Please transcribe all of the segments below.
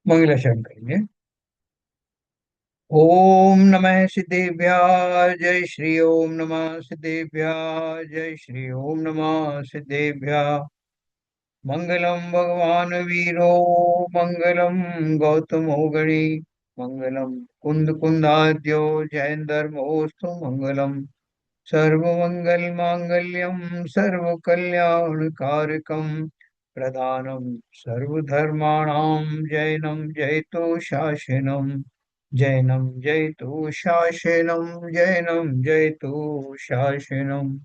मंगलाचरण करेंगे। ओम नमः सिद्धेभ्याय जय श्री ओम नमः सिद्धेभ्याय जय श्री ओम नमः सिद्धेभ्याय। मंगलम भगवान वीरो मंगलम गौतमो गणी मंगलम कुंद कुंदाद्यो जैन धर्मोस्तु मंगलम सर्वमंगल मांगल्यम सर्वकल्याणकारकम प्रधानम सर्वधर्माणां जैनम जयतो शासनम जैनम जयतु शासनम।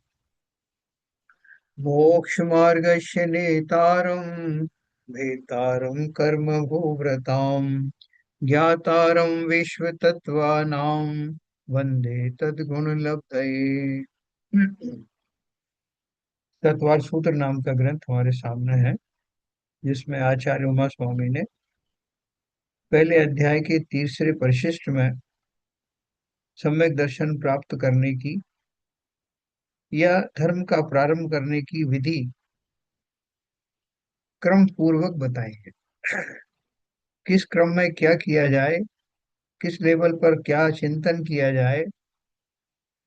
मोक्षमार्गस्य नेतारं भेतारं कर्म भूव्रतां ज्ञातारं विश्वतत्त्वानां वन्दे तद्गुणलब्धये। तत्वार सूत्र नाम का ग्रंथ हमारे सामने है, जिसमें आचार्य उमा स्वामी ने पहले अध्याय के तीसरे परिशिष्ट में सम्यक दर्शन प्राप्त करने की या धर्म का प्रारंभ करने की विधि क्रम पूर्वक बताई है। किस क्रम में क्या किया जाए, किस लेवल पर क्या चिंतन किया जाए,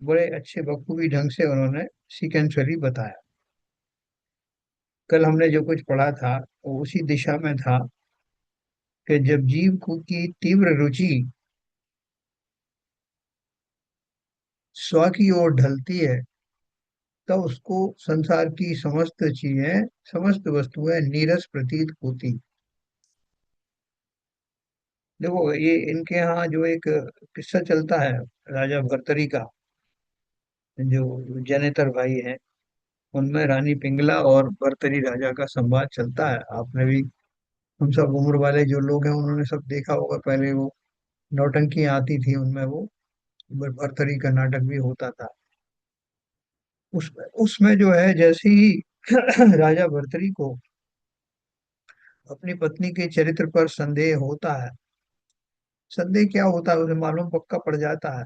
बड़े अच्छे बखूबी ढंग से उन्होंने सीक्वेंशली बताया। कल हमने जो कुछ पढ़ा था वो उसी दिशा में था कि जब जीव को की तीव्र रुचि स्व की ओर ढलती है, तब उसको संसार की समस्त चीजें, समस्त वस्तुएं नीरस प्रतीत होती। देखो, ये इनके यहाँ जो एक किस्सा चलता है राजा भर्तरी का, जो जनेतर भाई हैं, उनमें रानी पिंगला और भर्तरी राजा का संवाद चलता है। आपने भी, हम सब उम्र वाले जो लोग हैं उन्होंने सब देखा होगा। पहले वो नौटंकियां आती थी, उनमें वो भर्तरी का नाटक भी होता था। उसमें उसमें जो है, जैसे ही राजा भर्तरी को अपनी पत्नी के चरित्र पर संदेह होता है, संदेह क्या होता है उसे मालूम पक्का पड़ जाता है,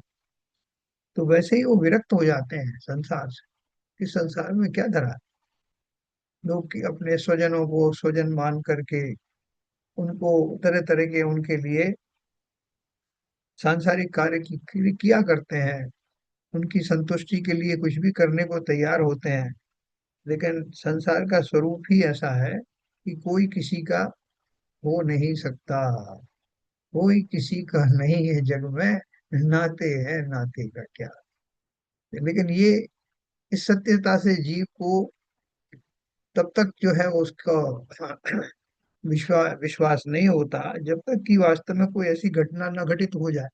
तो वैसे ही वो विरक्त हो जाते हैं संसार से कि संसार में क्या धरा है। लोग कि अपने स्वजनों को स्वजन मान करके उनको तरह तरह के उनके लिए सांसारिक कार्य किया करते हैं, उनकी संतुष्टि के लिए कुछ भी करने को तैयार होते हैं। लेकिन संसार का स्वरूप ही ऐसा है कि कोई किसी का हो नहीं सकता, कोई किसी का नहीं है जग में, नाते हैं नाते का क्या। लेकिन ये इस सत्यता से जीव को तब तक जो है उसका विश्वास नहीं होता जब तक कि वास्तव में कोई ऐसी घटना न घटित हो जाए।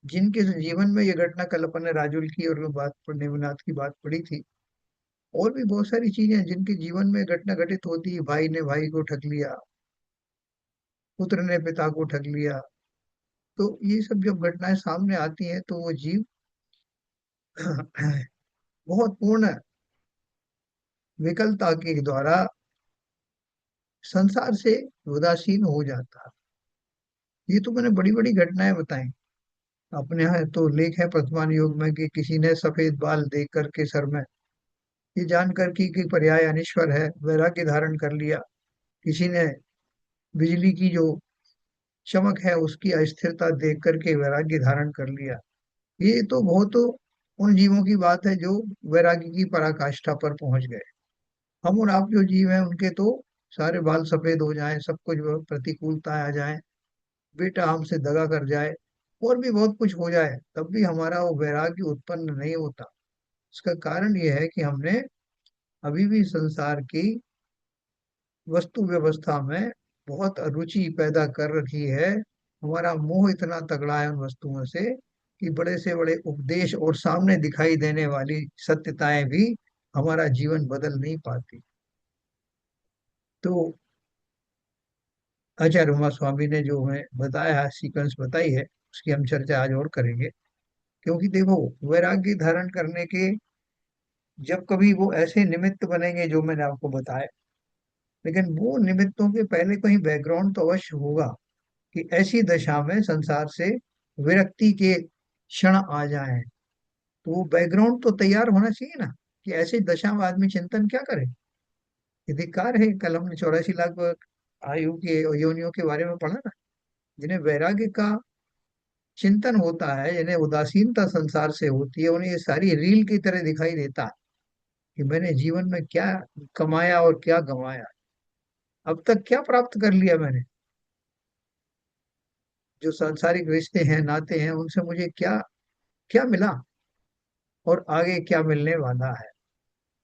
जिनके जीवन में ये घटना, कल अपन ने राजुल की और बात पर नेमिनाथ की बात पड़ी थी, और भी बहुत सारी चीजें हैं जिनके जीवन में घटना घटित होती है। भाई ने भाई को ठग लिया, पुत्र ने पिता को ठग लिया, तो ये सब जब घटनाएं सामने आती हैं तो वो जीव बहुत पूर्ण विकलता के द्वारा संसार से उदासीन हो जाता है। ये तो मैंने बड़ी बड़ी घटनाएं बताई। अपने यहाँ तो लेख है वर्तमान युग में कि किसी ने सफेद बाल देख करके सर में, ये जानकर कि पर्याय अनिश्वर है, वैराग्य धारण कर लिया। किसी ने बिजली की जो चमक है उसकी अस्थिरता देख करके वैराग्य धारण कर लिया। ये तो बहुत तो उन जीवों की बात है जो वैराग्य की पराकाष्ठा पर पहुंच गए। हम और आप जो जीव हैं उनके तो सारे बाल सफेद हो जाएं, सब कुछ प्रतिकूलता आ जाए, बेटा हमसे दगा कर जाए, और भी बहुत कुछ हो जाए, तब भी हमारा वो वैराग्य उत्पन्न नहीं होता। इसका कारण यह है कि हमने अभी भी संसार की वस्तु व्यवस्था में बहुत रुचि पैदा कर रखी है। हमारा मोह इतना तगड़ा है उन वस्तुओं से कि बड़े से बड़े उपदेश और सामने दिखाई देने वाली सत्यताएं भी हमारा जीवन बदल नहीं पाती। तो आचार्य उमा स्वामी ने जो हमें बताया है, सीक्वेंस बताई है, उसकी हम चर्चा आज और करेंगे। क्योंकि देखो, वैराग्य धारण करने के जब कभी वो ऐसे निमित्त बनेंगे जो मैंने आपको बताया, लेकिन वो निमित्तों के पहले कहीं बैकग्राउंड तो अवश्य होगा कि ऐसी दशा में संसार से विरक्ति के क्षण आ जाएं। तो वो बैकग्राउंड तो तैयार होना चाहिए ना, कि ऐसी दशा में आदमी चिंतन क्या करे। ये धिक्कार है। कल हमने 84 लाख आयु के योनियों के बारे में पढ़ा ना, जिन्हें वैराग्य का चिंतन होता है, जिन्हें उदासीनता संसार से होती है, उन्हें ये सारी रील की तरह दिखाई देता है कि मैंने जीवन में क्या कमाया और क्या गंवाया, अब तक क्या प्राप्त कर लिया मैंने, जो सांसारिक रिश्ते हैं नाते हैं उनसे मुझे क्या क्या मिला, और आगे क्या मिलने वाला है।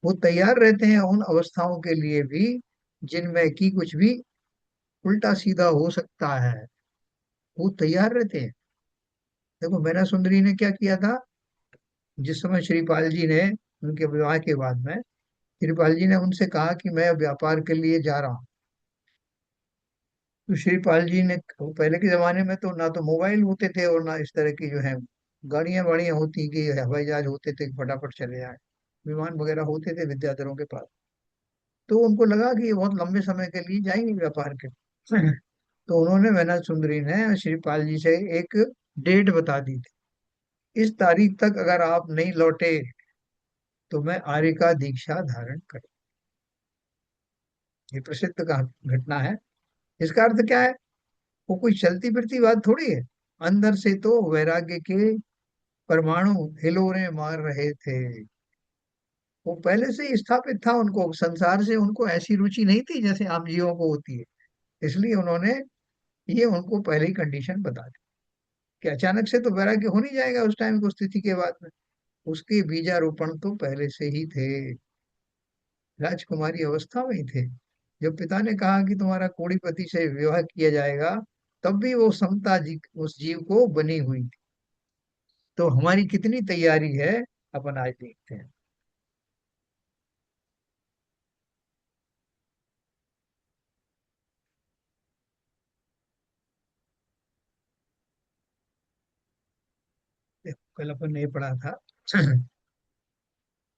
वो तैयार रहते हैं उन अवस्थाओं के लिए भी जिनमें कि कुछ भी उल्टा सीधा हो सकता है। वो तैयार रहते हैं। देखो मैना सुंदरी ने क्या किया था, जिस समय श्रीपाल जी ने, उनके विवाह के बाद में श्रीपाल जी ने उनसे कहा कि मैं अब व्यापार के लिए जा रहा हूँ, तो श्रीपाल जी ने, पहले के जमाने में तो ना तो मोबाइल होते थे और ना इस तरह की जो है गाड़ियां वाड़ियां होती कि हवाई जहाज होते थे कि फटाफट चले जाए, विमान वगैरह होते थे विद्याधरों के पास। तो उनको लगा कि ये बहुत लंबे समय के लिए जाएंगे व्यापार के तो उन्होंने, मैना सुंदरी ने श्रीपाल जी से एक डेट बता दी थी, इस तारीख तक अगर आप नहीं लौटे तो मैं आर्य का दीक्षा धारण करूं। ये प्रसिद्ध का घटना है। इसका अर्थ क्या है, वो कोई चलती फिरती बात थोड़ी है। अंदर से तो वैराग्य के परमाणु हिलोरे मार रहे थे। वो पहले से ही स्थापित था, उनको संसार से उनको ऐसी रुचि नहीं थी जैसे आम जीवों को होती है। इसलिए उन्होंने ये उनको पहले ही कंडीशन बता दी कि अचानक से तो वैराग्य हो नहीं जाएगा उस टाइम की स्थिति के बाद में। उसके बीजारोपण तो पहले से ही थे, राजकुमारी अवस्था में ही थे। जब पिता ने कहा कि तुम्हारा कोड़ीपति से विवाह किया जाएगा, तब भी वो समता जी उस जीव को बनी हुई थी। तो हमारी कितनी तैयारी है, अपन आज देखते हैं। देखो, कल अपन ने पढ़ा था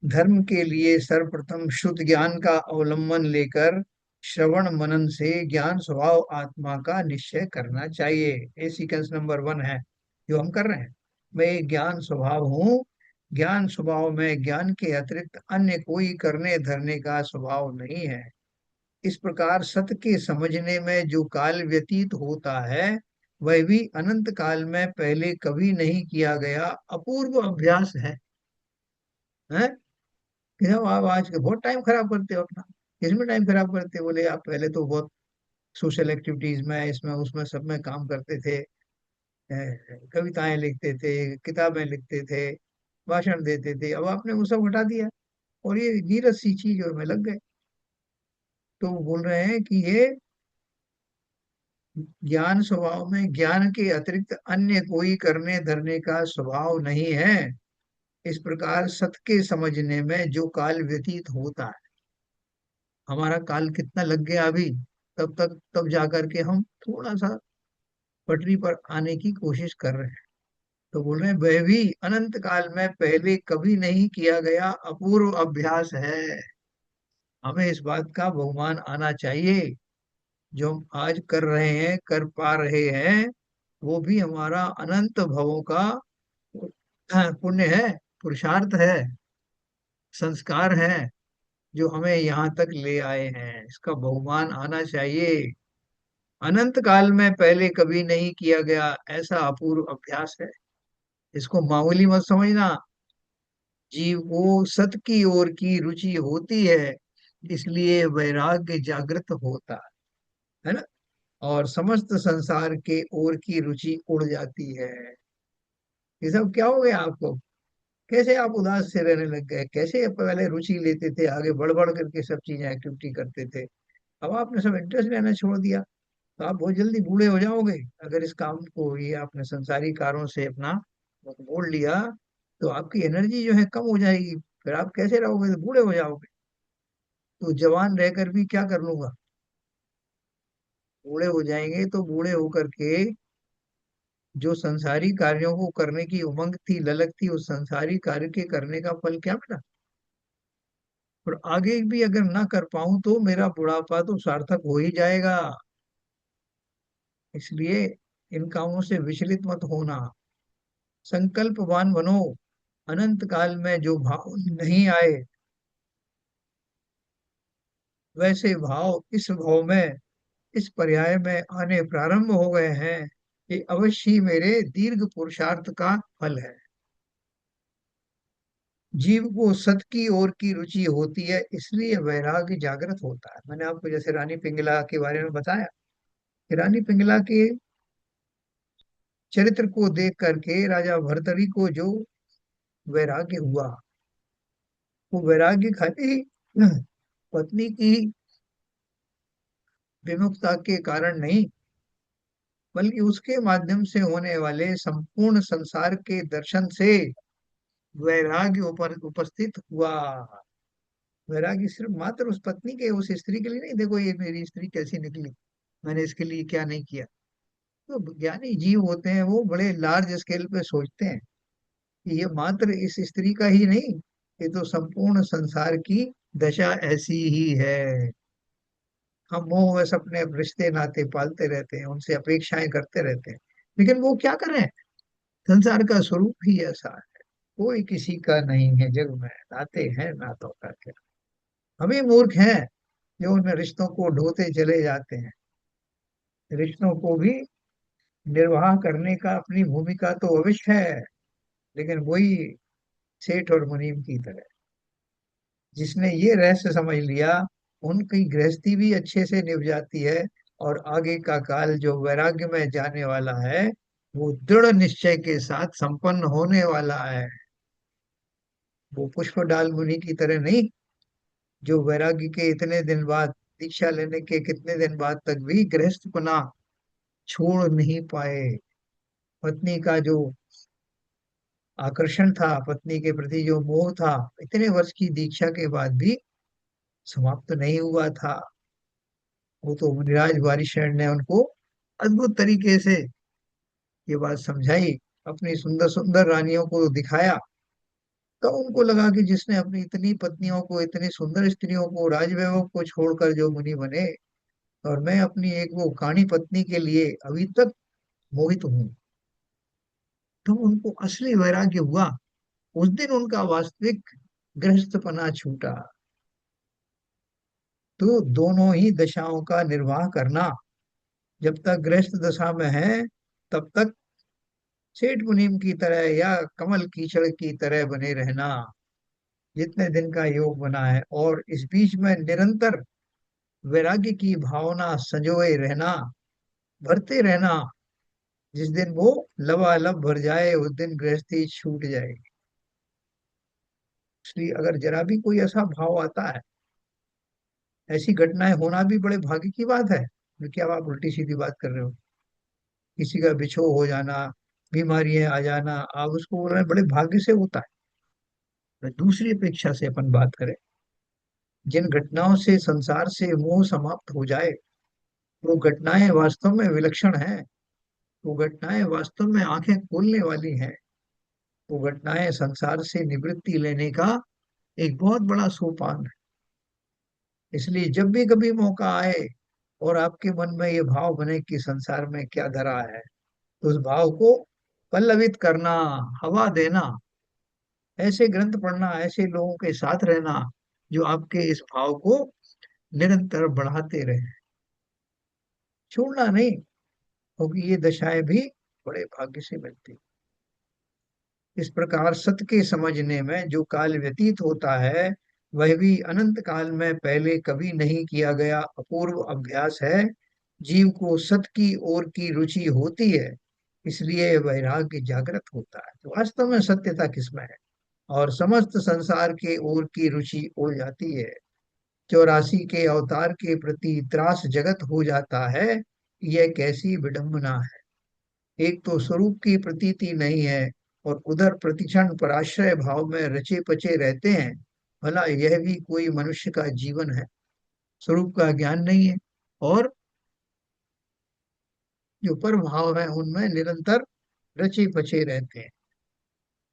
धर्म के लिए सर्वप्रथम शुद्ध ज्ञान का अवलंबन लेकर श्रवण मनन से ज्ञान स्वभाव आत्मा का निश्चय करना चाहिए। ये सीक्वेंस नंबर 1 है जो हम कर रहे हैं। मैं एक ज्ञान स्वभाव हूँ, ज्ञान स्वभाव में ज्ञान के अतिरिक्त अन्य कोई करने धरने का स्वभाव नहीं है। इस प्रकार सत्य के समझने में जो काल व्यतीत होता है, वह भी अनंत काल में पहले कभी नहीं किया गया अपूर्व अभ्यास है। कि जब आप आज के बहुत टाइम खराब करते हो अपना, किसमें टाइम खराब करते हो, बोले आप पहले तो बहुत सोशल एक्टिविटीज में इसमें उसमें सब में काम करते थे, कविताएं लिखते थे, किताबें लिखते थे, भाषण देते थे, अब आपने वो सब हटा दिया और ये नीरस सी चीज में लग गए। तो वो बोल रहे हैं कि ये ज्ञान स्वभाव में ज्ञान के अतिरिक्त अन्य कोई करने धरने का स्वभाव नहीं है। इस प्रकार सत्य के समझने में जो काल व्यतीत होता है, हमारा काल कितना लग गया अभी, तब जाकर के हम थोड़ा सा पटरी पर आने की कोशिश कर रहे हैं। तो बोल रहे हैं वह भी अनंत काल में पहले कभी नहीं किया गया अपूर्व अभ्यास है। हमें इस बात का बहुमान आना चाहिए, जो हम आज कर रहे हैं, कर पा रहे हैं, वो भी हमारा अनंत भवों का पुण्य है, पुरुषार्थ है, संस्कार है, जो हमें यहाँ तक ले आए हैं। इसका बहुमान आना चाहिए। अनंत काल में पहले कभी नहीं किया गया ऐसा अपूर्व अभ्यास है। इसको मामूली मत समझना। जीव को सत की ओर की रुचि होती है, इसलिए वैराग्य जागृत होता है ना, और समस्त संसार के ओर की रुचि उड़ जाती है। ये सब क्या हो गया आपको, कैसे आप उदास से रहने लग गए, कैसे आप पहले रुचि लेते थे, आगे बढ़ बढ़ करके सब चीजें एक्टिविटी करते थे, अब आपने सब इंटरेस्ट लेना छोड़ दिया। तो आप बहुत जल्दी बूढ़े हो जाओगे। अगर इस काम को, ये आपने संसारी कारों से अपना मोड़ लिया, तो आपकी एनर्जी जो है कम हो जाएगी। फिर आप कैसे रहोगे, तो बूढ़े हो जाओगे। तो जवान रहकर भी क्या कर लूंगा, बूढ़े हो जाएंगे तो बूढ़े होकर के जो संसारी कार्यों को करने की उमंग थी, ललक थी, उस संसारी कार्य के करने का फल क्या मिला। और आगे भी अगर ना कर पाऊं तो मेरा बुढ़ापा तो सार्थक हो ही जाएगा। इसलिए इन कामों से विचलित मत होना, संकल्पवान बनो। अनंत काल में जो भाव नहीं आए, वैसे भाव इस भाव में इस पर्याय में आने प्रारंभ हो गए हैं, ये अवश्य ही मेरे दीर्घ पुरुषार्थ का फल है। जीव को सत की ओर की रुचि होती है, इसलिए वैराग्य जागृत होता है। मैंने आपको जैसे रानी पिंगला के बारे में बताया कि रानी पिंगला के चरित्र को देख करके राजा भर्तरी को जो वैराग्य हुआ, वो वैराग्य खाली पत्नी की विमुखता के कारण नहीं, बल्कि उसके माध्यम से होने वाले संपूर्ण संसार के दर्शन से वैराग्य उपस्थित हुआ। वैराग्य सिर्फ मात्र उस पत्नी के, उस स्त्री के लिए नहीं, देखो ये मेरी स्त्री कैसी निकली, मैंने इसके लिए क्या नहीं किया। तो ज्ञानी जीव होते हैं, वो बड़े लार्ज स्केल पे सोचते हैं कि ये मात्र इस स्त्री का ही नहीं, ये तो संपूर्ण संसार की दशा ऐसी ही है। हम मोह बस अपने रिश्ते नाते पालते रहते हैं, उनसे अपेक्षाएं करते रहते हैं, लेकिन वो क्या करें, संसार का स्वरूप ही ऐसा है। कोई किसी का नहीं है जग में, नाते हैं नातों का क्या। हम ही मूर्ख हैं जो उन रिश्तों को ढोते चले जाते हैं। रिश्तों को भी निर्वाह करने का अपनी भूमिका तो अवश्य है, लेकिन वही सेठ और मुनीम की तरह, जिसने ये रहस्य समझ लिया, उनकी गृहस्थी भी अच्छे से निभ जाती है। और आगे का काल जो वैराग्य में जाने वाला है, वो दृढ़ निश्चय के साथ संपन्न होने वाला है। वो पुष्पडाल मुनि की तरह नहीं, जो वैराग्य के इतने दिन बाद, दीक्षा लेने के कितने दिन बाद तक भी गृहस्थपना छोड़ नहीं पाए। पत्नी का जो आकर्षण था, पत्नी के प्रति जो मोह था, इतने वर्ष की दीक्षा के बाद भी समाप्त नहीं हुआ था। वो तो मुनिराज वारिशरण ने उनको अद्भुत तरीके से ये बात समझाई, अपनी सुंदर सुंदर रानियों को दिखाया। तो उनको लगा कि जिसने अपनी इतनी पत्नियों को, इतनी सुंदर स्त्रियों को, राजवैभव को छोड़कर जो मुनि बने, और मैं अपनी एक वो काणी पत्नी के लिए अभी तक मोहित हूँ। तो उनको असली वैराग्य हुआ, उस दिन उनका वास्तविक गृहस्थपना छूटा। तो दोनों ही दशाओं का निर्वाह करना, जब तक गृहस्थ दशा में है तब तक सेठ मुनीम की तरह या कमल कीचड़ की तरह बने रहना, जितने दिन का योग बना है। और इस बीच में निरंतर वैराग्य की भावना संजोए रहना, भरते रहना। जिस दिन वो लबालब भर जाए, उस दिन गृहस्थी छूट जाएगी। इसलिए अगर जरा भी कोई ऐसा भाव आता है, ऐसी घटनाएं होना भी बड़े भाग्य की बात है। तो क्या आप उल्टी सीधी बात कर रहे हो, किसी का बिछो हो जाना, बीमारियां आ जाना, आप उसको बोल रहे हैं बड़े भाग्य से होता है। दूसरी अपेक्षा से अपन बात करें, जिन घटनाओं से संसार से मोह समाप्त हो जाए, वो घटनाएं वास्तव में विलक्षण हैं। वो घटनाएं वास्तव में आंखें खोलने वाली हैं। वो घटनाएं संसार से निवृत्ति लेने का एक बहुत बड़ा सोपान है। इसलिए जब भी कभी मौका आए और आपके मन में ये भाव बने कि संसार में क्या धरा है, तो उस भाव को पल्लवित करना, हवा देना, ऐसे ग्रंथ पढ़ना, ऐसे लोगों के साथ रहना जो आपके इस भाव को निरंतर बढ़ाते रहे। छोड़ना नहीं, क्योंकि ये दशाएं भी बड़े भाग्य से मिलती। इस प्रकार सत्य के समझने में जो काल व्यतीत होता है, वह भी अनंत काल में पहले कभी नहीं किया गया अपूर्व अभ्यास है। जीव को सत्य की ओर की रुचि होती है, इसलिए वैराग्य जागृत होता है। तो वास्तव में सत्यता किसमें है, और समस्त संसार के ओर की रुचि हो जाती है। 84 के अवतार के प्रति त्रास जगत हो जाता है। यह कैसी विडंबना है। एक तो स्वरूप की प्रतीति नहीं है, और उधर प्रतिक्षण पराश्रय भाव में रचे पचे रहते हैं। भला यह भी कोई मनुष्य का जीवन है। स्वरूप का ज्ञान नहीं है, और जो पर भाव है उनमें निरंतर रचे पचे रहते हैं।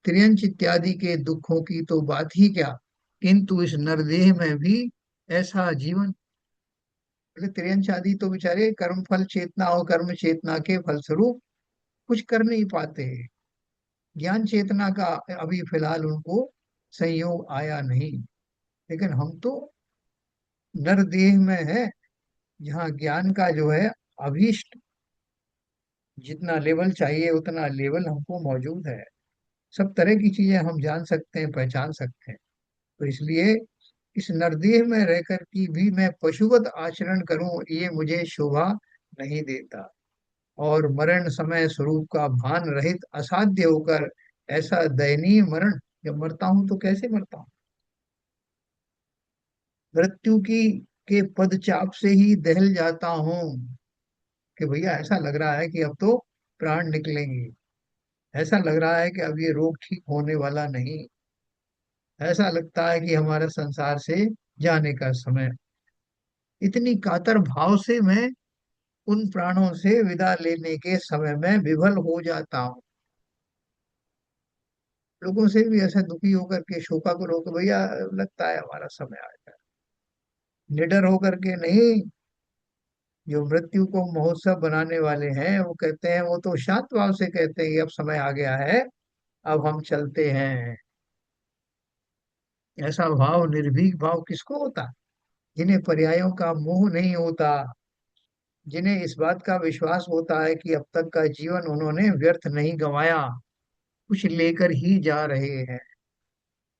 त्रियंच इत्यादि के दुखों की तो बात ही क्या, किंतु इस नरदेह में भी ऐसा जीवन। बोले त्रियंच आदि तो बेचारे कर्म फल चेतना और कर्म चेतना के फलस्वरूप कुछ कर नहीं पाते। ज्ञान चेतना का अभी फिलहाल उनको संयोग आया नहीं, लेकिन हम तो नर देह में है, जहाँ ज्ञान का जो है अभीष्ट, जितना लेवल चाहिए उतना लेवल हमको मौजूद है। सब तरह की चीजें हम जान सकते हैं, पहचान सकते हैं। तो इसलिए इस नरदेह में रहकर की भी मैं पशुवत आचरण करूं, ये मुझे शोभा नहीं देता। और मरण समय स्वरूप का भान रहित असाध्य होकर ऐसा दयनीय मरण, जब मरता हूं तो कैसे मरता हूँ? मृत्यु की के पदचाप से ही दहल जाता हूँ, कि भैया ऐसा लग रहा है कि अब तो प्राण निकलेंगे, ऐसा लग रहा है कि अब ये रोग ठीक होने वाला नहीं, ऐसा लगता है कि हमारा संसार से जाने का समय। इतनी कातर भाव से मैं उन प्राणों से विदा लेने के समय में विभल हो जाता हूँ। लोगों से भी ऐसे दुखी होकर के, शोकाकुल होकर, भैया लगता है हमारा समय आ गया। निडर होकर के नहीं। जो मृत्यु को महोत्सव बनाने वाले हैं वो कहते हैं, वो तो शांत भाव से कहते हैं कि अब समय आ गया है, अब हम चलते हैं। ऐसा भाव, निर्भीक भाव किसको होता? जिन्हें पर्यायों का मोह नहीं होता, जिन्हें इस बात का विश्वास होता है कि अब तक का जीवन उन्होंने व्यर्थ नहीं गंवाया, कुछ लेकर ही जा रहे हैं,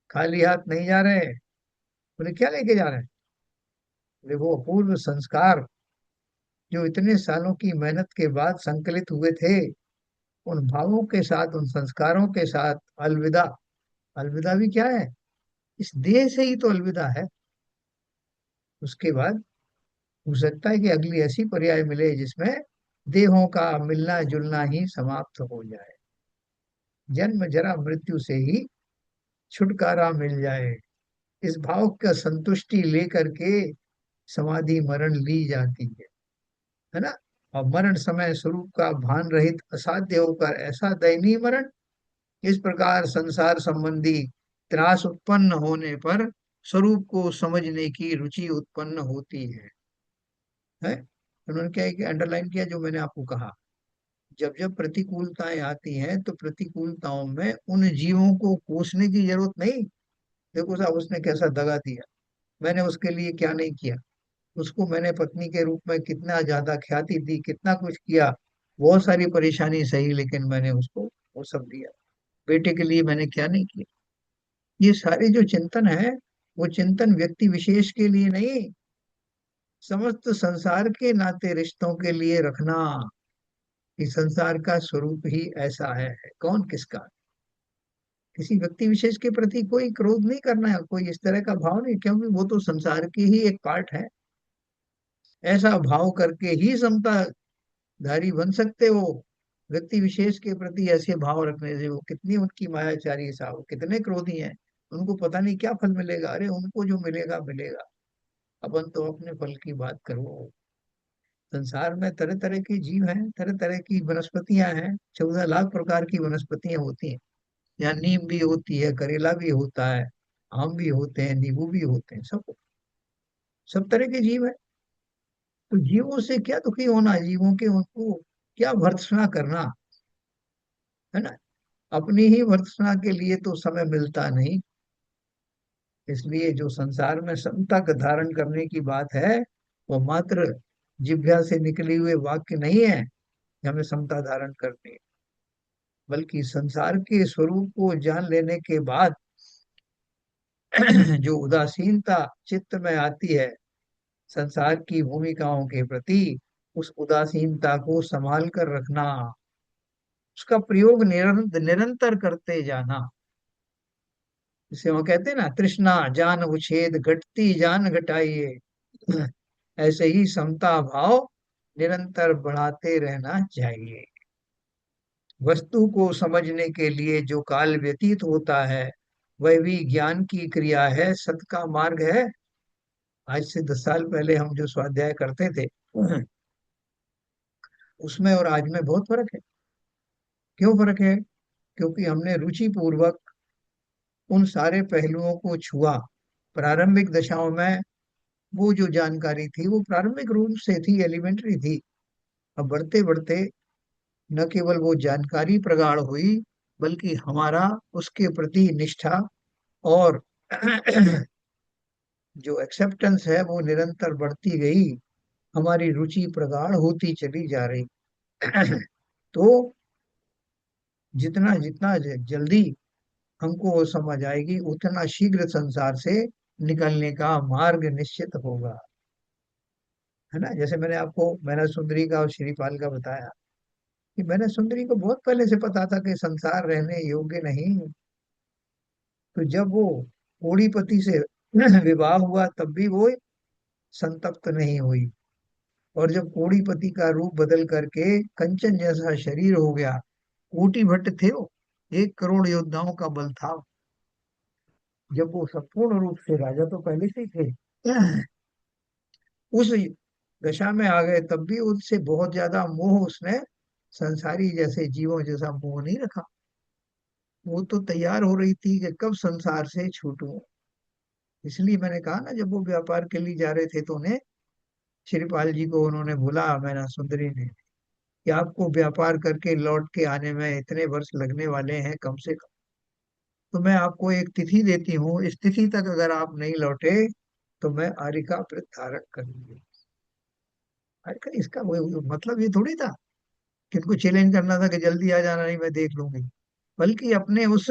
खाली हाथ नहीं जा रहे। बोले क्या लेके जा रहे हैं? बोले वो अपूर्व संस्कार जो इतने सालों की मेहनत के बाद संकलित हुए थे, उन भावों के साथ, उन संस्कारों के साथ अलविदा। अलविदा भी क्या है? इस देह से ही तो अलविदा है। उसके बाद हो सकता है कि अगली ऐसी पर्याय मिले जिसमें देहों का मिलना जुलना ही समाप्त हो जाए, जन्म जरा मृत्यु से ही छुटकारा मिल जाए। इस भाव का संतुष्टि लेकर के समाधि मरण ली जाती है ना। और मरण समय स्वरूप का भान रहित असाध्य होकर ऐसा दयनीय मरण, इस प्रकार संसार संबंधी त्रास उत्पन्न होने पर स्वरूप को समझने की रुचि उत्पन्न होती है। उन्होंने क्या है कि अंडरलाइन किया जो मैंने आपको कहा। जब जब प्रतिकूलताएं आती हैं तो प्रतिकूलताओं में उन जीवों को कोसने की जरूरत नहीं। देखो साहब, उसने कैसा दगा दिया, मैंने उसके लिए क्या नहीं किया। उसको मैंने पत्नी के रूप में कितना ज्यादा ख्याति दी, कितना कुछ किया, बहुत सारी परेशानी सही, लेकिन मैंने उसको वो सब दिया। बेटे के लिए मैंने क्या नहीं किया। ये सारे जो चिंतन है, वो चिंतन व्यक्ति विशेष के लिए नहीं, समस्त संसार के नाते रिश्तों के लिए रखना। कि संसार का स्वरूप ही ऐसा है, कौन किसका। किसी व्यक्ति विशेष के प्रति कोई क्रोध नहीं करना है, कोई इस तरह का भाव नहीं, क्योंकि वो तो संसार की ही एक पार्ट है। ऐसा भाव करके ही समता धारी बन सकते हो। व्यक्ति विशेष के प्रति ऐसे भाव रखने से वो कितनी उनकी मायाचारी है साहब, कितने क्रोधी हैं। उनको पता नहीं क्या फल मिलेगा, अरे उनको जो मिलेगा मिलेगा, अपन तो अपने फल की बात करो। संसार में तरह तरह के जीव हैं, तरह तरह की वनस्पतियां हैं, 14 लाख प्रकार की वनस्पतियां होती हैं। यहाँ नीम भी होती है, करेला भी होता है, आम भी होते हैं, नींबू भी होते हैं, सब तरह के जीव है। तो जीवों से क्या दुखी होना, जीवों के उनको क्या भर्त्सना करना, है ना। अपनी ही भर्त्सना के लिए तो समय मिलता नहीं। इसलिए जो संसार में समता का धारण करने की बात है, वो मात्र जिह्वा से निकले हुए वाक्य नहीं है कि हमें समता धारण करनी है, बल्कि संसार के स्वरूप को जान लेने के बाद जो उदासीनता चित्त में आती है संसार की भूमिकाओं के प्रति, उस उदासीनता को संभाल कर रखना, उसका प्रयोग निरंतर करते जाना। जिसे वो कहते हैं ना, तृष्णा जान उछेद घटती जान घटाइए। ऐसे ही समता भाव निरंतर बढ़ाते रहना चाहिए। वस्तु को समझने के लिए जो काल व्यतीत होता है, वह भी ज्ञान की क्रिया है, सत का मार्ग है। आज से 10 साल पहले हम जो स्वाध्याय करते थे, उसमें और आज में बहुत फर्क है। क्यों फर्क है? क्योंकि हमने रुचि पूर्वक उन सारे पहलुओं को छुआ। प्रारंभिक दशाओं में वो जो जानकारी थी वो प्रारंभिक रूप से थी, एलिमेंट्री थी। अब बढ़ते बढ़ते न केवल वो जानकारी प्रगाढ़ हुई, बल्कि हमारा उसके प्रति निष्ठा और जो एक्सेप्टेंस है वो निरंतर बढ़ती गई। हमारी रुचि प्रगाढ़ होती चली जा रही। तो जितना जितना जल्दी हमको वो समझ आएगी, उतना शीघ्र संसार से निकलने का मार्ग निश्चित होगा। है ना? जैसे मैंने आपको मैना सुंदरी का और श्रीपाल का बताया कि मैना सुंदरी को बहुत पहले से पता था कि संसार रहने योग्य नहीं। तो जब वो कोड़ीपति से विवाह हुआ तब भी वो संतप्त नहीं हुई। और जब कोड़ीपति का रूप बदल करके कंचन जैसा शरीर हो गया, कोटि भट्ट थे वो, 1 करोड़ योद्धाओं का बल था, जब वो संपूर्ण रूप से राजा तो पहले से ही थे, उस दशा में आ गए तब भी उससे बहुत ज्यादा मोह उसने संसारी जैसे जीवों जैसा मोह नहीं रखा। वो तो तैयार हो रही थी कि कब संसार से छूटूं। इसलिए मैंने कहा ना, जब वो व्यापार के लिए जा रहे थे तो उन्हें, श्रीपाल जी को उन्होंने बोला, मैना सुंदरी ने, कि आपको व्यापार करके लौट के आने में इतने वर्ष लगने वाले हैं कम से कम, तो मैं आपको एक तिथि देती हूँ, इस तिथि तक अगर आप नहीं लौटे तो मैं आर्य का व्रत धारण करूंगी। अरे का इसका वो मतलब ये थोड़ी था कि इनको चैलेंज करना था कि जल्दी आ जाना, नहीं मैं देख लूंगी। बल्कि अपने उस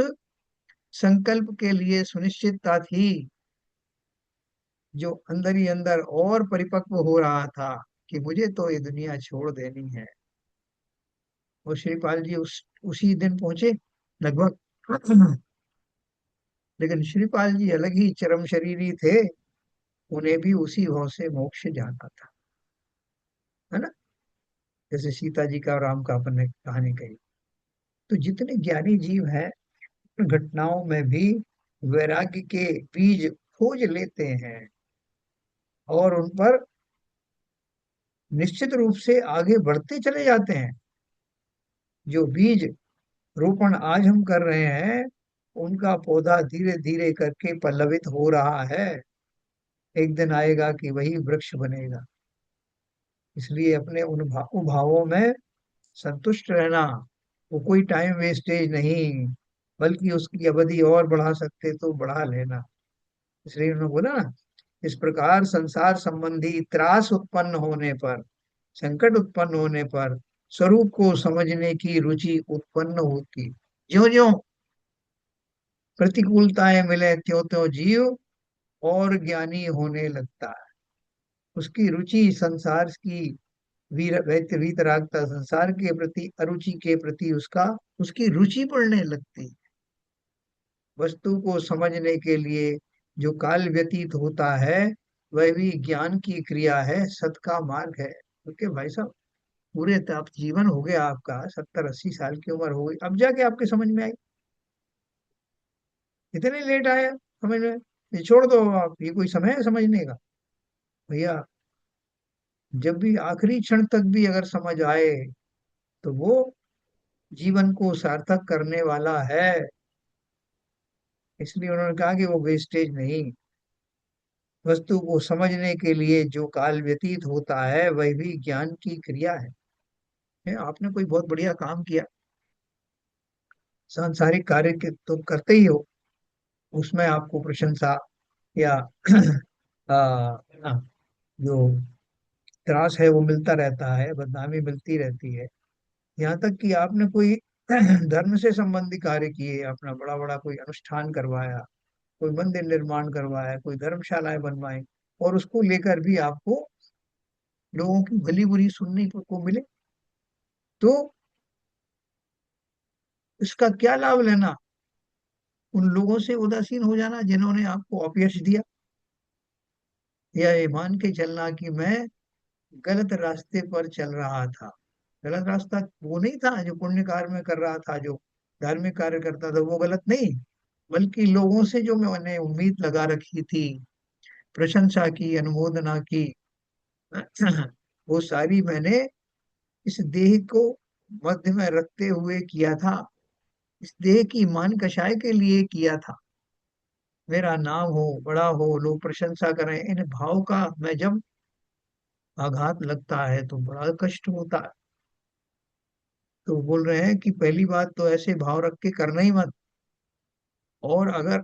संकल्प के लिए सुनिश्चितता थी, जो अंदर ही अंदर और परिपक्व हो रहा था कि मुझे तो ये दुनिया छोड़ देनी है। और श्रीपाल जी उसी दिन पहुंचे लगभग। लेकिन श्रीपाल जी अलग ही चरम शरीरी थे, उन्हें भी उसी भाव से मोक्ष जाना था। है ना? जैसे सीता जी का और राम का अपन ने कहानी कही। तो जितने ज्ञानी जीव हैं, घटनाओं में भी वैराग्य के बीज खोज लेते हैं और उन पर निश्चित रूप से आगे बढ़ते चले जाते हैं। जो बीज रोपण आज हम कर रहे हैं, उनका पौधा धीरे धीरे करके पल्लवित हो रहा है। एक दिन आएगा कि वही वृक्ष बनेगा। इसलिए अपने उन भावों में संतुष्ट रहना, वो कोई टाइम वेस्टेज नहीं, बल्कि उसकी अवधि और बढ़ा सकते तो बढ़ा लेना। इसलिए उन्होंने बोला ना, इस प्रकार संसार संबंधी त्रास उत्पन्न होने पर, संकट उत्पन्न होने पर स्वरूप को समझने की रुचि उत्पन्न होती। ज्यो ज्यो प्रतिकूलताएं मिले त्यों त्यों जीव और ज्ञानी होने लगता है। उसकी रुचि संसार की वीतरागता, संसार के प्रति अरुचि के प्रति उसका उसकी रुचि बढ़ने लगती। वस्तु को समझने के लिए जो काल व्यतीत होता है, वह भी ज्ञान की क्रिया है, सत का मार्ग है। क्योंकि भाई साहब, पूरे आप जीवन हो गया आपका, 70-80 साल की उम्र हो गई, अब जाके आपके समझ में आई, इतने लेट आया समझ में। ये छोड़ दो आप, ये कोई समय है समझने का? भैया, जब भी आखिरी क्षण तक भी अगर समझ आए तो वो जीवन को सार्थक करने वाला है। इसलिए उन्होंने कहा कि वो वेस्टेज नहीं। वस्तु को समझने के लिए जो काल व्यतीत होता है, वह भी ज्ञान की क्रिया है। आपने कोई बहुत बढ़िया काम किया, सांसारिक कार्य के तो करते ही हो, उसमें आपको प्रशंसा या आ, आ, जो त्रास है वो मिलता रहता है, बदनामी मिलती रहती है। यहाँ तक कि आपने कोई धर्म से संबंधी कार्य किए, अपना बड़ा बड़ा कोई अनुष्ठान करवाया, कोई मंदिर निर्माण करवाया, कोई धर्मशालाएं बनवाई, और उसको लेकर भी आपको लोगों की भली बुरी सुनने को मिले, तो इसका क्या लाभ लेना? उन लोगों से उदासीन हो जाना जिन्होंने आपको अपयश दिया, या ये मान के चलना कि मैं गलत रास्ते पर चल रहा था। गलत रास्ता वो नहीं था जो पुण्य कार्य में कर रहा था, जो धार्मिक कार्य करता था, वो गलत नहीं, बल्कि लोगों से जो मैंने उम्मीद लगा रखी थी, प्रशंसा की, अनुमोदना की, वो सारी मैंने इस देह को मध्य में रखते हुए किया था। इस देह की मान कषाय के लिए किया था। मेरा नाम हो, बड़ा हो, लोग प्रशंसा करें, इन भाव का मैं जब आघात लगता है तो बड़ा कष्ट होता है। तो बोल रहे हैं कि पहली बात तो ऐसे भाव रख के करना ही मत। और अगर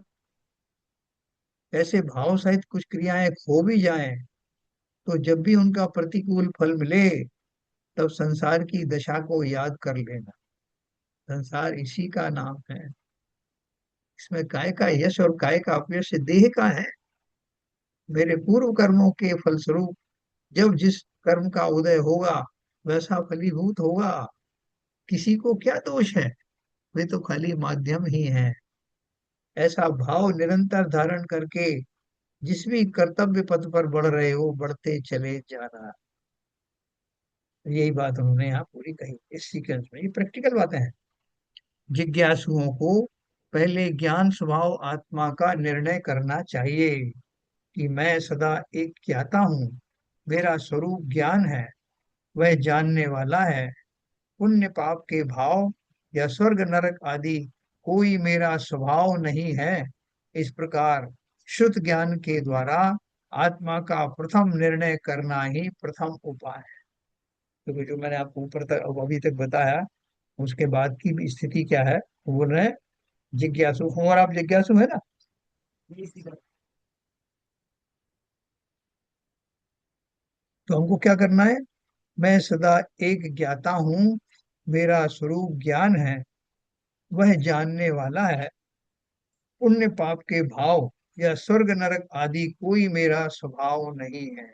ऐसे भाव सहित कुछ क्रियाएं खो भी जाएं तो जब भी उनका प्रतिकूल फल मिले, तब संसार की दशा को याद कर लेना। संसार इसी का नाम है। इसमें काय का यश और काय का अपयश देह का है। मेरे पूर्व कर्मों के फलस्वरूप जब जिस कर्म का उदय होगा, वैसा फलीभूत होगा। किसी को क्या दोष है, वे तो खाली माध्यम ही है। ऐसा भाव निरंतर धारण करके जिस भी कर्तव्य पथ पर बढ़ रहे हो, बढ़ते चले जाना। यही बात उन्होंने यहाँ पूरी कही इस सीक्वेंस में। ये प्रैक्टिकल बातें हैं। जिज्ञासुओं को पहले ज्ञान स्वभाव आत्मा का निर्णय करना चाहिए कि मैं सदा एक ज्ञाता हूँ, मेरा स्वरूप ज्ञान है, वह जानने वाला है। पुण्य पाप के भाव या स्वर्ग नरक आदि कोई मेरा स्वभाव नहीं है। इस प्रकार शुद्ध ज्ञान के द्वारा आत्मा का प्रथम निर्णय करना ही प्रथम उपाय है। तो जो मैंने आपको ऊपर तक अभी तक बताया, उसके बाद की भी स्थिति क्या है, वो बोल रहे हैं जिज्ञासु हूँ, और आप जिज्ञासु है ना। तो हमको क्या करना है? मैं सदा एक ज्ञाता हूँ, मेरा स्वरूप ज्ञान है, वह जानने वाला है। पुण्य पाप के भाव या स्वर्ग नरक आदि कोई मेरा स्वभाव नहीं है।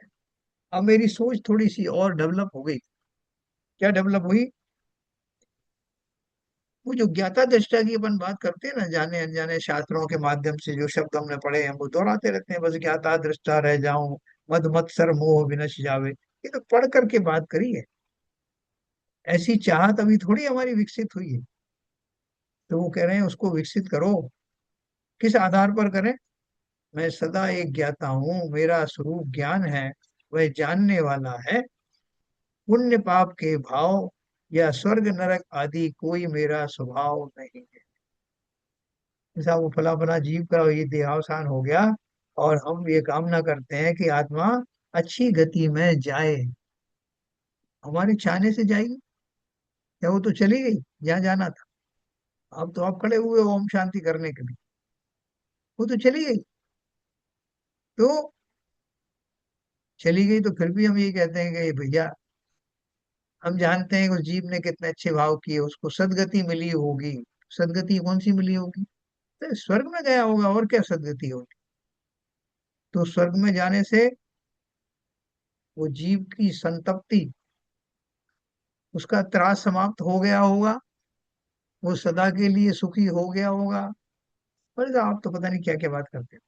अब मेरी सोच थोड़ी सी और डेवलप हो गई। क्या डेवलप हुई? वो जो ज्ञाता दृष्टा की अपन बात करते हैं ना, जाने अनजाने शास्त्रों के माध्यम से जो शब्द हमने पढ़े हैं, वो दोहराते रहते हैं, बस ज्ञाता दृष्टा रह जाऊं, मद मत्सर मोह विनश जावे। ये तो पढ़ करके बात करी है। ऐसी चाहत अभी थोड़ी हमारी विकसित हुई है। तो वो कह रहे हैं उसको विकसित करो। किस आधार पर करें? मैं सदा एक ज्ञाता हूँ, मेरा स्वरूप ज्ञान है, वह जानने वाला है। पुण्य पाप के भाव या स्वर्ग नरक आदि कोई मेरा स्वभाव नहीं है। जैसा वो फला फला जीव का ये देहावसान हो गया, और हम ये कामना करते हैं कि आत्मा अच्छी गति में जाए। हमारे चाहने से जाएगी? या वो तो चली गई जहाँ जाना था। अब तो आप खड़े हुए हो ओम शांति करने के लिए, वो तो चली गई। तो चली गई तो फिर भी हम ये कहते हैं कि भैया, हम जानते हैं कि उस जीव ने कितने अच्छे भाव किए, उसको सदगति मिली होगी। सदगति कौन सी मिली होगी? तो स्वर्ग में गया होगा, और क्या सदगति होगी? तो स्वर्ग में जाने से वो जीव की संतप्ति, उसका त्रास समाप्त हो गया होगा, वो सदा के लिए सुखी हो गया होगा। पर आप तो पता नहीं क्या क्या बात करते हैं।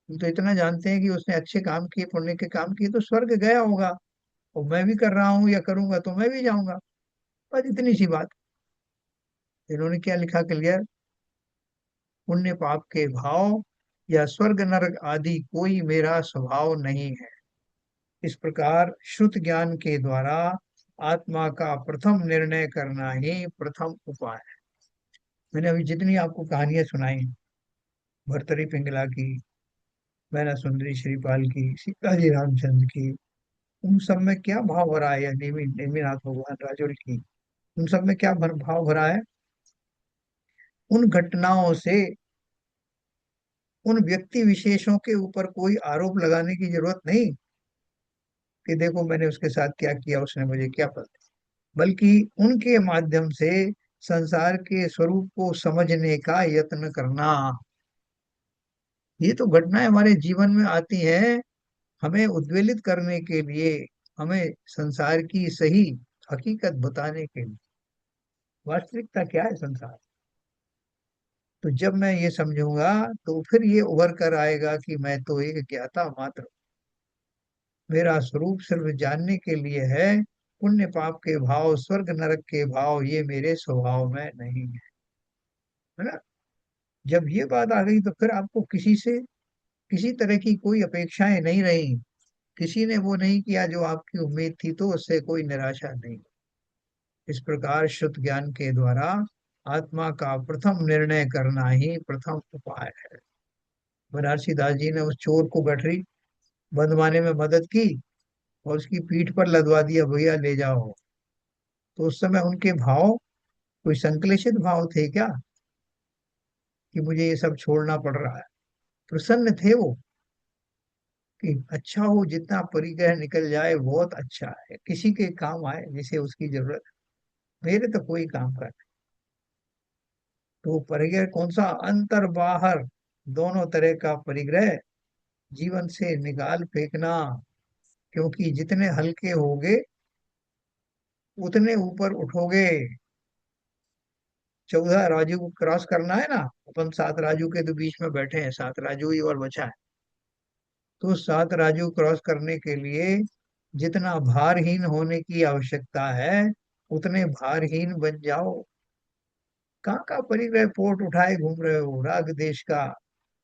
हम तो इतना जानते हैं कि उसने अच्छे काम किए, पुण्य के काम किए, तो स्वर्ग गया होगा। और मैं भी कर रहा हूँ या करूंगा तो मैं भी जाऊंगा। बस इतनी सी बात। इन्होंने क्या लिखा क्लियर? पुण्य पाप के भाव या स्वर्ग नरक आदि कोई मेरा स्वभाव नहीं है। इस प्रकार शुद्ध ज्ञान के द्वारा आत्मा का प्रथम निर्णय करना ही प्रथम उपाय है। मैंने अभी जितनी आपको कहानियां सुनाई, भर्तरी पिंगला की, मैना सुंदरी श्रीपाल की, सीता जी रामचंद्र की, उन सब में क्या भाव भरा है? या नेमिनाथ भगवान राजुल की, उन सब में क्या भाव भरा है? उन घटनाओं से उन व्यक्ति विशेषों के ऊपर कोई आरोप लगाने की जरूरत नहीं कि देखो मैंने उसके साथ क्या किया, उसने मुझे क्या पता। बल्कि उनके माध्यम से संसार के स्वरूप को समझने का यत्न करना। ये तो घटनाएं हमारे जीवन में आती हैं हमें उद्वेलित करने के लिए, हमें संसार की सही हकीकत बताने के लिए। वास्तविकता क्या है संसार? तो जब मैं ये समझूंगा, तो फिर ये उभर कर आएगा कि मैं तो एक ज्ञाता मात्र हूं। मेरा स्वरूप सिर्फ जानने के लिए है। पुण्य पाप के भाव, स्वर्ग नरक के भाव, ये मेरे स्वभाव में नहीं है ना। जब ये बात आ गई, तो फिर आपको किसी से किसी तरह की कोई अपेक्षाएं नहीं रही। किसी ने वो नहीं किया जो आपकी उम्मीद थी, तो उससे कोई निराशा नहीं। इस प्रकार शुद्ध ज्ञान के द्वारा आत्मा का प्रथम निर्णय करना ही प्रथम उपाय है। बनारसी दास जी ने उस चोर को गठरी बंधवाने में मदद की, और उसकी पीठ पर लदवा दिया, भैया ले जाओ। तो उस समय उनके भाव कोई संक्लेशित भाव थे क्या, कि मुझे ये सब छोड़ना पड़ रहा है? प्रसन्न थे वो। कि अच्छा हो, जितना परिग्रह निकल जाए बहुत अच्छा है, किसी के काम आए जिसे उसकी जरूरत है। मेरे तो कोई काम का नहीं। तो परिग्रह कौन सा? अंतर बाहर दोनों तरह का परिग्रह जीवन से निकाल फेंकना। क्योंकि जितने हल्के होगे उतने ऊपर उठोगे। 14 राजू को क्रॉस करना है ना। अपन 7 राजू के तो बीच में बैठे हैं, 7 राजू ही और बचा है। तो 7 राजू क्रॉस करने के लिए जितना भारहीन होने की आवश्यकता है उतने भारहीन बन जाओ। कहाँ का परिग्रह पोट उठाए घूम रहे हो राग देश का।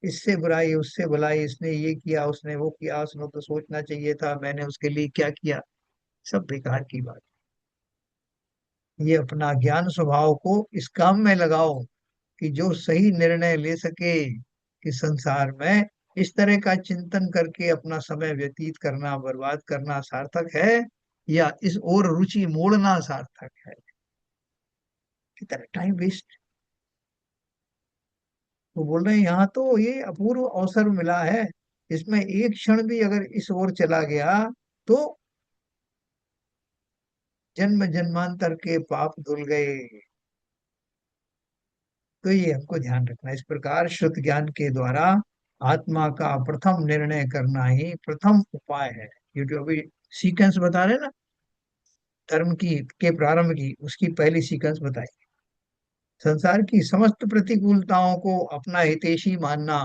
इससे बुराई उससे भलाई, इसने ये किया उसने वो किया, उसने तो सोचना चाहिए था मैंने उसके लिए क्या किया। सब बेकार की बात। ये अपना ज्ञान स्वभाव को इस काम में लगाओ कि जो सही निर्णय ले सके कि संसार में इस तरह का चिंतन करके अपना समय व्यतीत करना, बर्बाद करना सार्थक है, या इस ओर रुचि मोड़ना सार्थक है। कितना टाइम वेस्ट। वो बोल रहे हैं यहाँ तो ये अपूर्व अवसर मिला है, इसमें एक क्षण भी अगर इस ओर चला गया तो जन्म जन्मांतर के पाप धुल गए। तो ये हमको ध्यान रखना है। इस प्रकार श्रुत ज्ञान के द्वारा आत्मा का प्रथम निर्णय करना ही प्रथम उपाय है। ये जो अभी सीक्वेंस बता रहे हैं ना, धर्म की के प्रारंभ की, उसकी पहली सीक्वेंस बताई। संसार की समस्त प्रतिकूलताओं को अपना हितैषी मानना।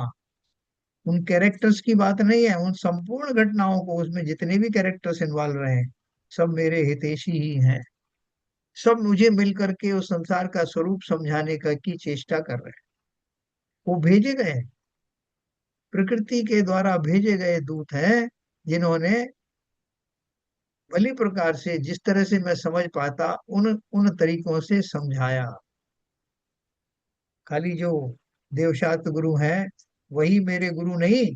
उन कैरेक्टर्स की बात नहीं है, उन संपूर्ण घटनाओं को, उसमें जितने भी कैरेक्टर्स इन्वॉल्व रहे हैं सब मेरे हितैषी ही हैं। सब मुझे मिलकर के उस संसार का स्वरूप समझाने का की चेष्टा कर रहे हैं। वो भेजे गए हैं, प्रकृति के द्वारा भेजे गए दूत हैं, जिन्होंने भली प्रकार से जिस तरह से मैं समझ पाता उन उन तरीकों से समझाया। खाली जो देवशास्त्र गुरु हैं वही मेरे गुरु नहीं,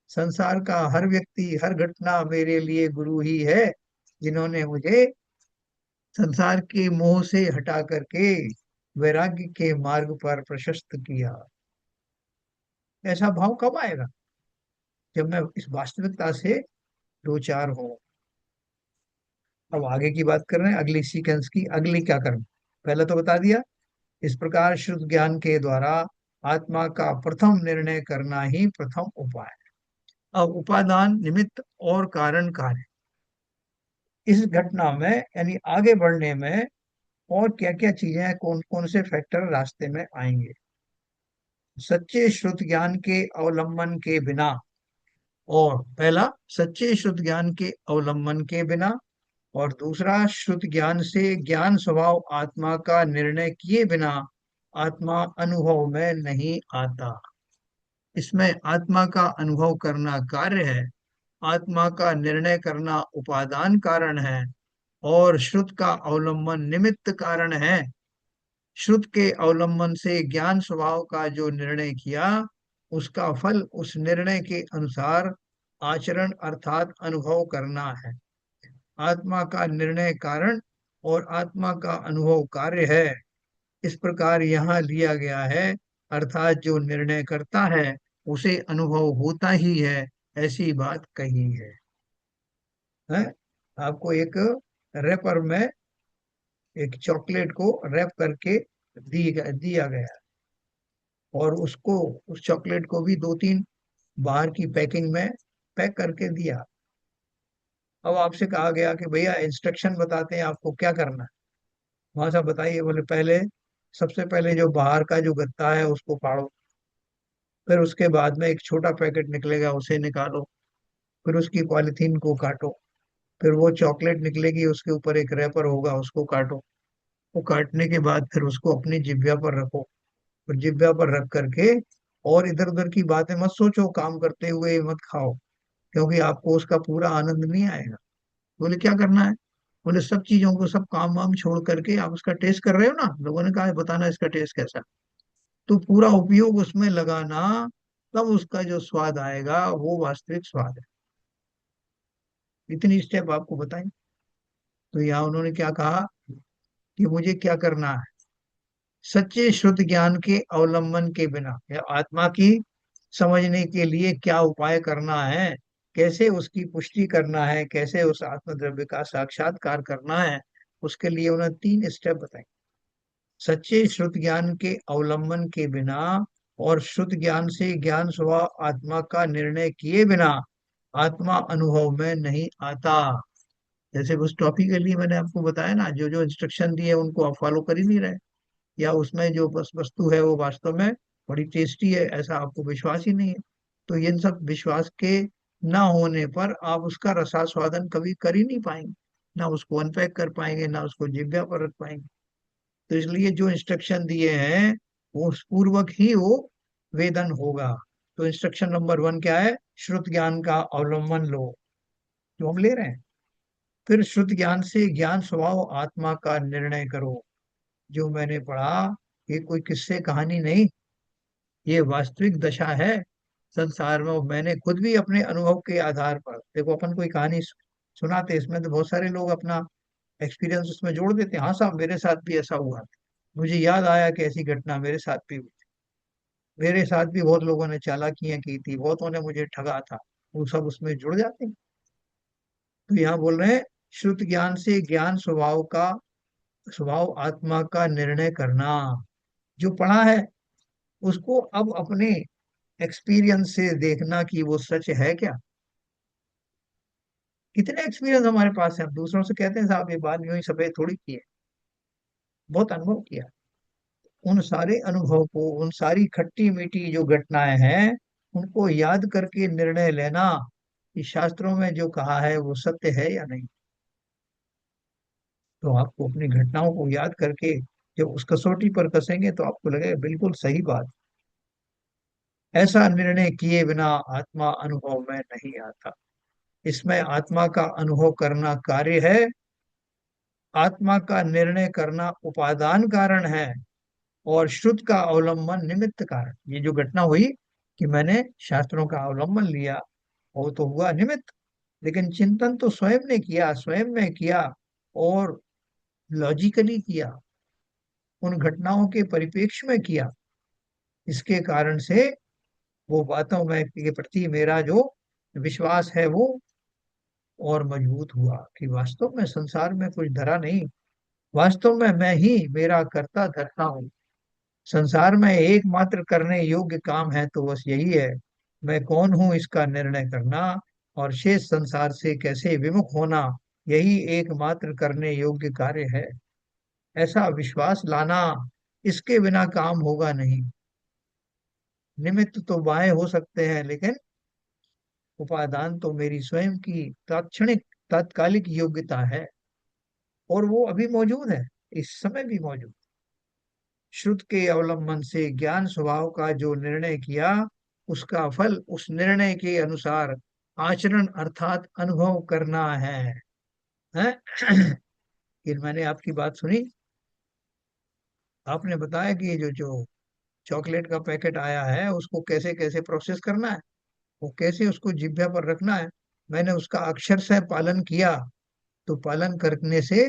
संसार का हर व्यक्ति हर घटना मेरे लिए गुरु ही है, जिन्होंने मुझे संसार के मोह से हटा करके वैराग्य के मार्ग पर प्रशस्त किया। ऐसा भाव कब आएगा? जब मैं इस वास्तविकता से दो चार हूं। अब आगे की बात कर रहे हैं, अगली सीक्वेंस की, अगली क्या करना। पहले तो बता दिया, इस प्रकार शुद्ध ज्ञान के द्वारा आत्मा का प्रथम निर्णय करना ही प्रथम उपाय। अब उपादान निमित्त और कारण कार्य, इस घटना में यानी आगे बढ़ने में और क्या क्या चीजें हैं, कौन कौन से फैक्टर रास्ते में आएंगे। सच्चे शुद्ध ज्ञान के अवलंबन के बिना, और पहला सच्चे शुद्ध ज्ञान के अवलंबन के बिना, और दूसरा शुद्ध ज्ञान से ज्ञान स्वभाव आत्मा का निर्णय किए बिना आत्मा अनुभव में नहीं आता। इसमें आत्मा का अनुभव करना कार्य है, आत्मा का निर्णय करना उपादान कारण है, और श्रुत का अवलंबन निमित्त कारण है। श्रुत के अवलंबन से ज्ञान स्वभाव का जो निर्णय किया उसका फल उस निर्णय के अनुसार आचरण अर्थात अनुभव करना है। आत्मा का निर्णय कारण और आत्मा का अनुभव कार्य है, इस प्रकार यहाँ लिया गया है। अर्थात जो निर्णय करता है उसे अनुभव होता ही है, ऐसी बात कही है? आपको एक रैपर में एक चॉकलेट को रैप करके दिया गया, और उसको उस चॉकलेट को भी दो तीन बाहर की पैकिंग में पैक करके दिया। अब आपसे कहा गया कि भैया इंस्ट्रक्शन बताते हैं आपको क्या करना है। वहां से बताइए, बोले पहले सबसे पहले जो बाहर का जो गत्ता है उसको फाड़ो, फिर उसके बाद में एक छोटा पैकेट निकलेगा उसे निकालो, फिर उसकी पॉलिथीन को काटो, फिर वो चॉकलेट निकलेगी उसके ऊपर एक रैपर होगा उसको काटो। वो काटने के बाद फिर उसको अपनी जिब्या पर रखो, और जिब्या पर रख करके और इधर उधर की बातें मत सोचो, काम करते हुए मत खाओ, क्योंकि आपको उसका पूरा आनंद नहीं आएगा। बोले क्या करना है? बोले सब चीजों को, सब काम वाम छोड़ करके आप उसका टेस्ट कर रहे हो ना, लोगों ने कहा है बताना इसका टेस्ट कैसा है। तो पूरा उपयोग उसमें लगाना, तब उसका जो स्वाद आएगा वो वास्तविक स्वाद है। इतनी स्टेप आपको बताएं। तो यहाँ उन्होंने क्या कहा कि मुझे क्या करना है? सच्चे शुद्ध ज्ञान के अवलंबन के बिना, या आत्मा की समझने के लिए क्या उपाय करना है, कैसे उसकी पुष्टि करना है, कैसे उस आत्मद्रव्य का साक्षात्कार करना है, उसके लिए उन्होंने 3 स्टेप बताए। सच्चे श्रुत ज्ञान के अवलंबन के बिना और श्रुत ज्ञान से ज्ञान स्वभाव आत्मा का निर्णय किए बिना आत्मा अनुभव में नहीं आता। जैसे उस टॉपिक के लिए मैंने आपको बताया ना, जो जो इंस्ट्रक्शन दिए उनको आप फॉलो कर ही नहीं रहे, या उसमें जो बस वस्तु है वो वास्तव में बड़ी टेस्टी है ऐसा आपको विश्वास ही नहीं है। तो इन सब विश्वास के ना होने पर आप उसका रसास्वादन कभी कर ही नहीं पाएंगे, ना उसको अनपैक कर पाएंगे, ना उसको जिह्वा पर रख पाएंगे। तो इसलिए जो इंस्ट्रक्शन दिए हैं वो उस पूर्वक ही वो वेदन होगा। तो इंस्ट्रक्शन नंबर 1 क्या है? श्रुत ज्ञान का अवलंबन लो, जो हम ले रहे हैं। फिर श्रुत ज्ञान से ज्ञान स्वभाव आत्मा का निर्णय करो। जो मैंने पढ़ा ये कोई किस्से कहानी नहीं, ये वास्तविक दशा है संसार में। और मैंने खुद भी अपने अनुभव के आधार पर, देखो अपन कोई कहानी सुनाते इसमें तो बहुत सारे लोग अपना एक्सपीरियंस उसमें जोड़ देते हैं, हाँ साहब मेरे साथ भी ऐसा हुआ। मुझे याद आया कि ऐसी घटना मेरे साथ भी हुई। मेरे साथ भी बहुत लोगों ने चालाकियां की थी, बहुतों ने मुझे ठगा था, वो सब उसमें जुड़ जाते हैं। तो यहाँ बोल रहे हैं श्रुत ज्ञान से ज्ञान स्वभाव का, स्वभाव आत्मा का निर्णय करना। जो पढ़ा है उसको अब अपने एक्सपीरियंस से देखना कि वो सच है क्या। कितने एक्सपीरियंस हमारे पास है, हम दूसरों से कहते हैं साहब ये बात यूं ही सफेद थोड़ी की है, बहुत अनुभव किया। उन सारे अनुभव को, उन सारी खट्टी मीठी जो घटनाएं हैं उनको याद करके निर्णय लेना कि शास्त्रों में जो कहा है वो सत्य है या नहीं। तो आपको अपनी घटनाओं को याद करके जब उस कसौटी पर कसेंगे तो आपको लगेगा बिल्कुल सही बात। ऐसा निर्णय किए बिना आत्मा अनुभव में नहीं आता। इसमें आत्मा का अनुभव करना कार्य है, आत्मा का निर्णय करना उपादान कारण है, और श्रुत का अवलंबन निमित्त कारण। ये जो घटना हुई कि मैंने शास्त्रों का अवलंबन लिया, वो तो हुआ निमित्त, लेकिन चिंतन तो स्वयं ने किया, स्वयं में किया, और लॉजिकली किया, उन घटनाओं के परिप्रेक्ष्य में किया। इसके कारण से वो बातों में के प्रति मेरा जो विश्वास है वो और मजबूत हुआ कि वास्तव में संसार में कुछ धरा नहीं, वास्तव में मैं ही मेरा कर्ता धर्ता हूँ। संसार में एकमात्र करने योग्य काम है तो बस यही है, मैं कौन हूँ इसका निर्णय करना, और शेष संसार से कैसे विमुख होना, यही एकमात्र करने योग्य कार्य है। ऐसा विश्वास लाना, इसके बिना काम होगा नहीं। निमित्त तो बाएं हो सकते हैं, लेकिन उपादान तो मेरी स्वयं की तात्क्षणिक तात्कालिक योग्यता है, और वो अभी मौजूद है, इस समय भी मौजूद। श्रुत के अवलंबन से ज्ञान स्वभाव का जो निर्णय किया, उसका फल उस निर्णय के अनुसार आचरण अर्थात अनुभव करना है? फिर मैंने आपकी बात सुनी, आपने बताया कि ये जो जो चॉकलेट का पैकेट आया है उसको कैसे कैसे प्रोसेस करना है, वो कैसे उसको जिह्वा पर रखना है। मैंने उसका अक्षर से पालन किया, तो पालन करने से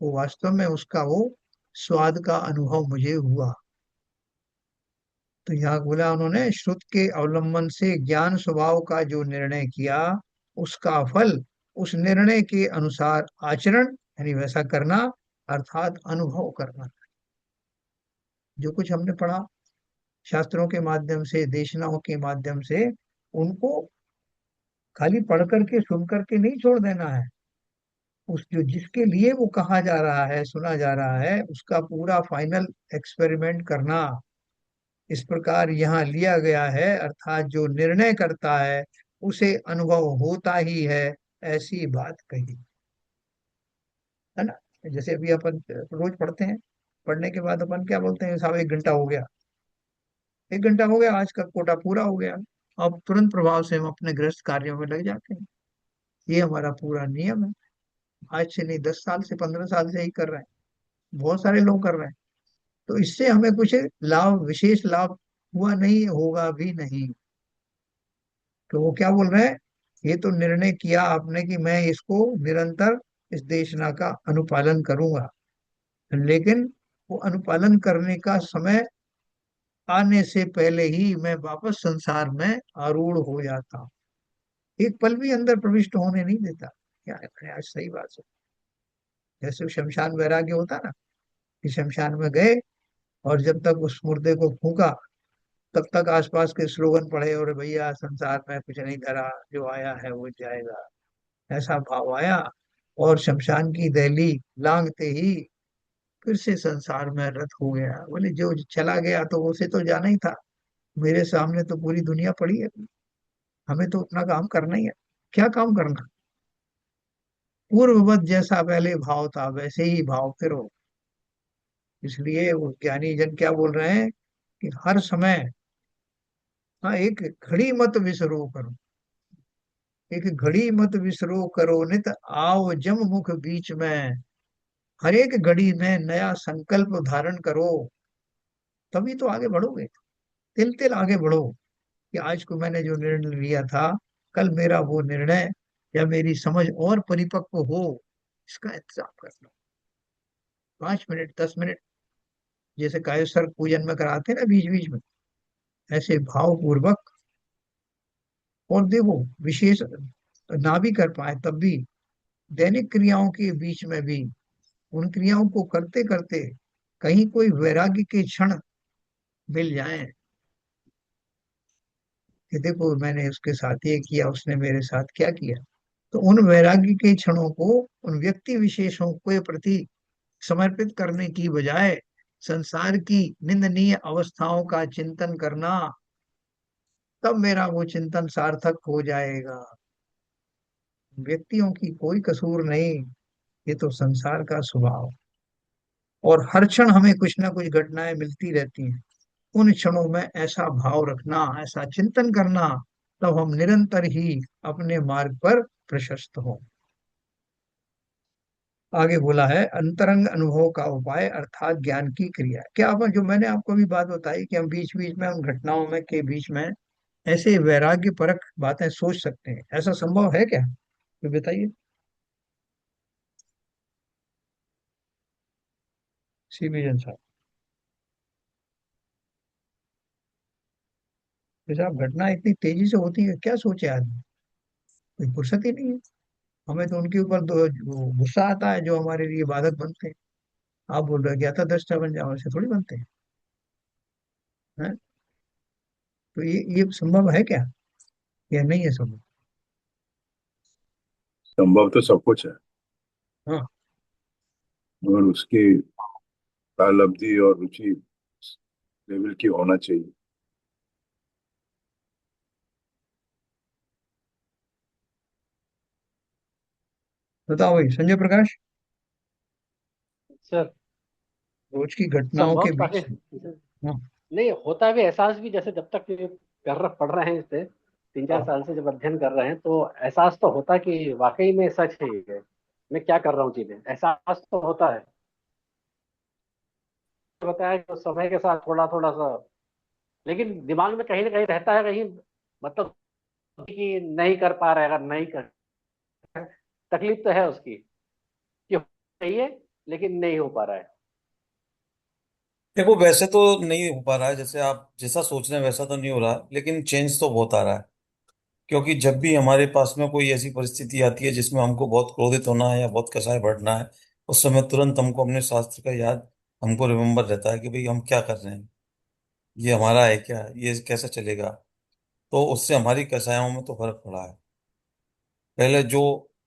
वो वास्तव में उसका वो स्वाद का अनुभव मुझे हुआ। तो यहाँ बोला उन्होंने श्रुत के अवलंबन से ज्ञान स्वभाव का जो निर्णय किया, उसका फल उस निर्णय के अनुसार आचरण यानी वैसा करना अर्थात अनुभव करना। जो कुछ हमने पढ़ा शास्त्रों के माध्यम से, देशनाओं के माध्यम से, उनको खाली पढ़ करके सुन करके नहीं छोड़ देना है। उस जो जिसके लिए वो कहा जा रहा है, सुना जा रहा है, उसका पूरा फाइनल एक्सपेरिमेंट करना। इस प्रकार यहाँ लिया गया है, अर्थात जो निर्णय करता है उसे अनुभव होता ही है, ऐसी बात कही है ना। जैसे अभी अपन रोज पढ़ते हैं, पढ़ने के बाद अपन क्या बोलते हैं, साहब 1 घंटा हो गया, 1 घंटा हो गया, आज का कोटा पूरा हो गया। अब तुरंत प्रभाव से हम अपने गृहस्थ कार्यों में लग जाते हैं। ये हमारा पूरा नियम है, आज से नहीं 10 साल से 15 साल से ही कर रहे हैं, बहुत सारे लोग कर रहे हैं। तो इससे हमें कुछ लाभ, विशेष लाभ हुआ नहीं, होगा भी नहीं। तो वो क्या बोल रहे हैं, ये तो निर्णय किया आपने कि मैं इसको निरंतर इस देशना का अनुपालन करूंगा, लेकिन वो अनुपालन करने का समय आने से पहले ही मैं वापस संसार में आरूढ़ हो जाता हूँ। एक पल भी अंदर प्रविष्ट होने नहीं देता। क्या है, मैंने आज सही बात सुनी। जैसे शमशान वैराग्य होता ना, कि शमशान में गए और जब तक उस मुर्दे को फूका, तब तक आसपास के स्लोगन पढ़े, और भैया संसार में कुछ नहीं धरा, जो आया है वो जाएगा, ऐसा भाव आया। और शमशान की दहली लांघते ही फिर से संसार में रत हो गया। बोले जो चला गया तो उसे तो जाना ही था, मेरे सामने तो पूरी दुनिया पड़ी है, हमें तो अपना काम करना ही है। क्या काम करना? पूर्ववत जैसा पहले भाव था वैसे ही भाव करो। इसलिए वो ज्ञानी जन क्या बोल रहे हैं, कि हर समय, हाँ, एक घड़ी मत विसरो करो, एक घड़ी मत विसरो करो नित, आओ जम मुख बीच में, हर एक घड़ी में नया संकल्प धारण करो, तभी तो आगे बढ़ोगे। तिल तिल आगे बढ़ो, कि आज को मैंने जो निर्णय लिया था, कल मेरा वो निर्णय या मेरी समझ और परिपक्व हो, इसका इंतजाम कर लो। 5 मिनट, 10 मिनट, जैसे कायस्वर पूजन में कराते हैं ना बीच बीच में, ऐसे भाव पूर्वक। और देखो, विशेष ना भी कर पाए तब भी, दैनिक क्रियाओं के बीच में भी उन क्रियाओं को करते करते कहीं कोई वैराग्य के क्षण मिल जाए, कि देखो मैंने उसके साथ ये किया, उसने मेरे साथ क्या किया, तो उन वैराग्य के क्षणों को उन व्यक्ति विशेषों के प्रति समर्पित करने की बजाय संसार की निंदनीय अवस्थाओं का चिंतन करना, तब मेरा वो चिंतन सार्थक हो जाएगा। व्यक्तियों की कोई कसूर नहीं, ये तो संसार का स्वभाव। और हर क्षण हमें कुछ ना कुछ घटनाएं मिलती रहती हैं। उन क्षणों में ऐसा भाव रखना, ऐसा चिंतन करना, तब हम निरंतर ही अपने मार्ग पर प्रशस्त हों। आगे बोला है, अंतरंग अनुभव का उपाय अर्थात ज्ञान की क्रिया। क्या आप, जो मैंने आपको अभी बात बताई, कि हम बीच बीच में उन घटनाओं में के बीच में ऐसे वैराग्य परक बातें सोच सकते हैं, ऐसा संभव है क्या? तो बताइए। सीबीजन साहब, जैसे आप, घटना इतनी तेजी से होती है, क्या सोचे आदमी, कोई फुर्सत ही नहीं है। हमें तो उनके ऊपर वो गुस्सा आता है जो हमारे लिए बाधक बनते हैं। आप बोल रहे हो ज्ञाता दृष्टा बन जाओ, ऐसे थोड़ी बनते हैं। तो ये संभव है क्या, या नहीं है संभव? संभव तो सब कुछ है, हाँ, मगर उसकी काल अवधि और रुचि लेवल की होना चाहिए। बताओ भाई संजय प्रकाश, सर, रोज की घटनाओं संभव के तो बीच काफी से। हाँ, नहीं होता भी, एहसास भी, जैसे जब तक ये पढ़ रहे हैं इससे, 3-4 साल से जब अध्ययन कर रहे हैं, तो एहसास तो होता कि वाकई में सच है ये, मैं क्या कर रहा हूँ चीजें, एहसास तो होता है। बताया कि समय के साथ थोड़ा थोड़ा सा, लेकिन दिमाग में कहीं ना कहीं रहता है, कहीं मतलब कि नहीं कर पा रहे, अगर नहीं कर, तकलीफ तो है उसकी, कि चाहिए लेकिन नहीं हो पा रहा है। देखो, वैसे तो नहीं हो पा रहा है, जैसे आप जैसा सोच रहे हैं वैसा तो नहीं हो रहा है, लेकिन चेंज तो बहुत आ रहा है। क्योंकि जब भी हमारे पास में कोई ऐसी परिस्थिति आती है जिसमें हमको बहुत क्रोधित होना है या बहुत कसाय बढ़ना है, उस समय तुरंत हमको अपने शास्त्र का याद, हमको रिमेम्बर रहता है कि भाई हम क्या कर रहे हैं, ये हमारा है क्या, ये कैसे चलेगा। तो उससे हमारी कसायों में तो फर्क पड़ा है। पहले जो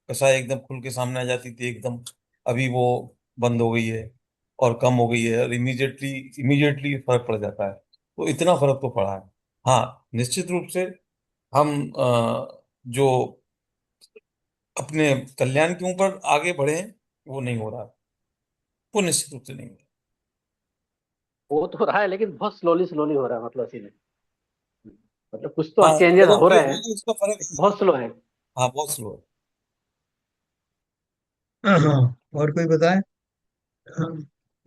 कसाई एकदम खुल के सामने आ जाती थी एकदम, अभी वो बंद हो गई है और कम हो गई है, और इमीडिएटली इमीडिएटली फर्क पड़ जाता है। तो इतना फर्क तो पड़ा है। हाँ, निश्चित रूप से हम जो अपने कल्याण के ऊपर आगे बढ़े हैं, वो नहीं हो रहा, वो निश्चित रूप से नहीं हो रहा। वो तो रहा है, लेकिन बहुत स्लोली स्लोली हो रहा है, मतलब सीधे, मतलब कुछ तो हाँ, चेंजेस मतलब हो ये रहे हैं, है कि इसका फर्क, लेकिन बहुत स्लो है। हाँ, बहुत स्लो है। हाँ, और कोई बताए? हाँ,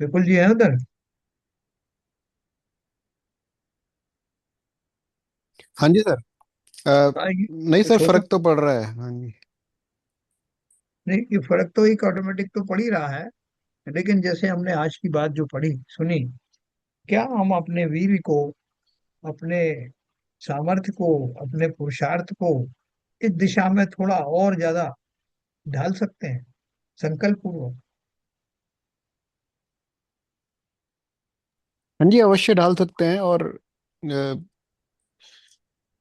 विपुल जी है उधर? हाँ जी सर। हाँ, नहीं ये सर, छोटा, फर्क तो पड़ रहा है, हाँ जी। नहीं, ये फर्क तो एक ऑटोमेटिक तो पड़ ही रहा है। लेकिन जैसे हमने आज की बात जो पढ़ी सुनी, क्या हम अपने वीर को अपने सामर्थ्य को, अपने पुरुषार्थ को इस दिशा में थोड़ा और ज्यादा ढाल सकते हैं, संकल्प पूर्वक। हाँ जी, अवश्य डाल सकते हैं। और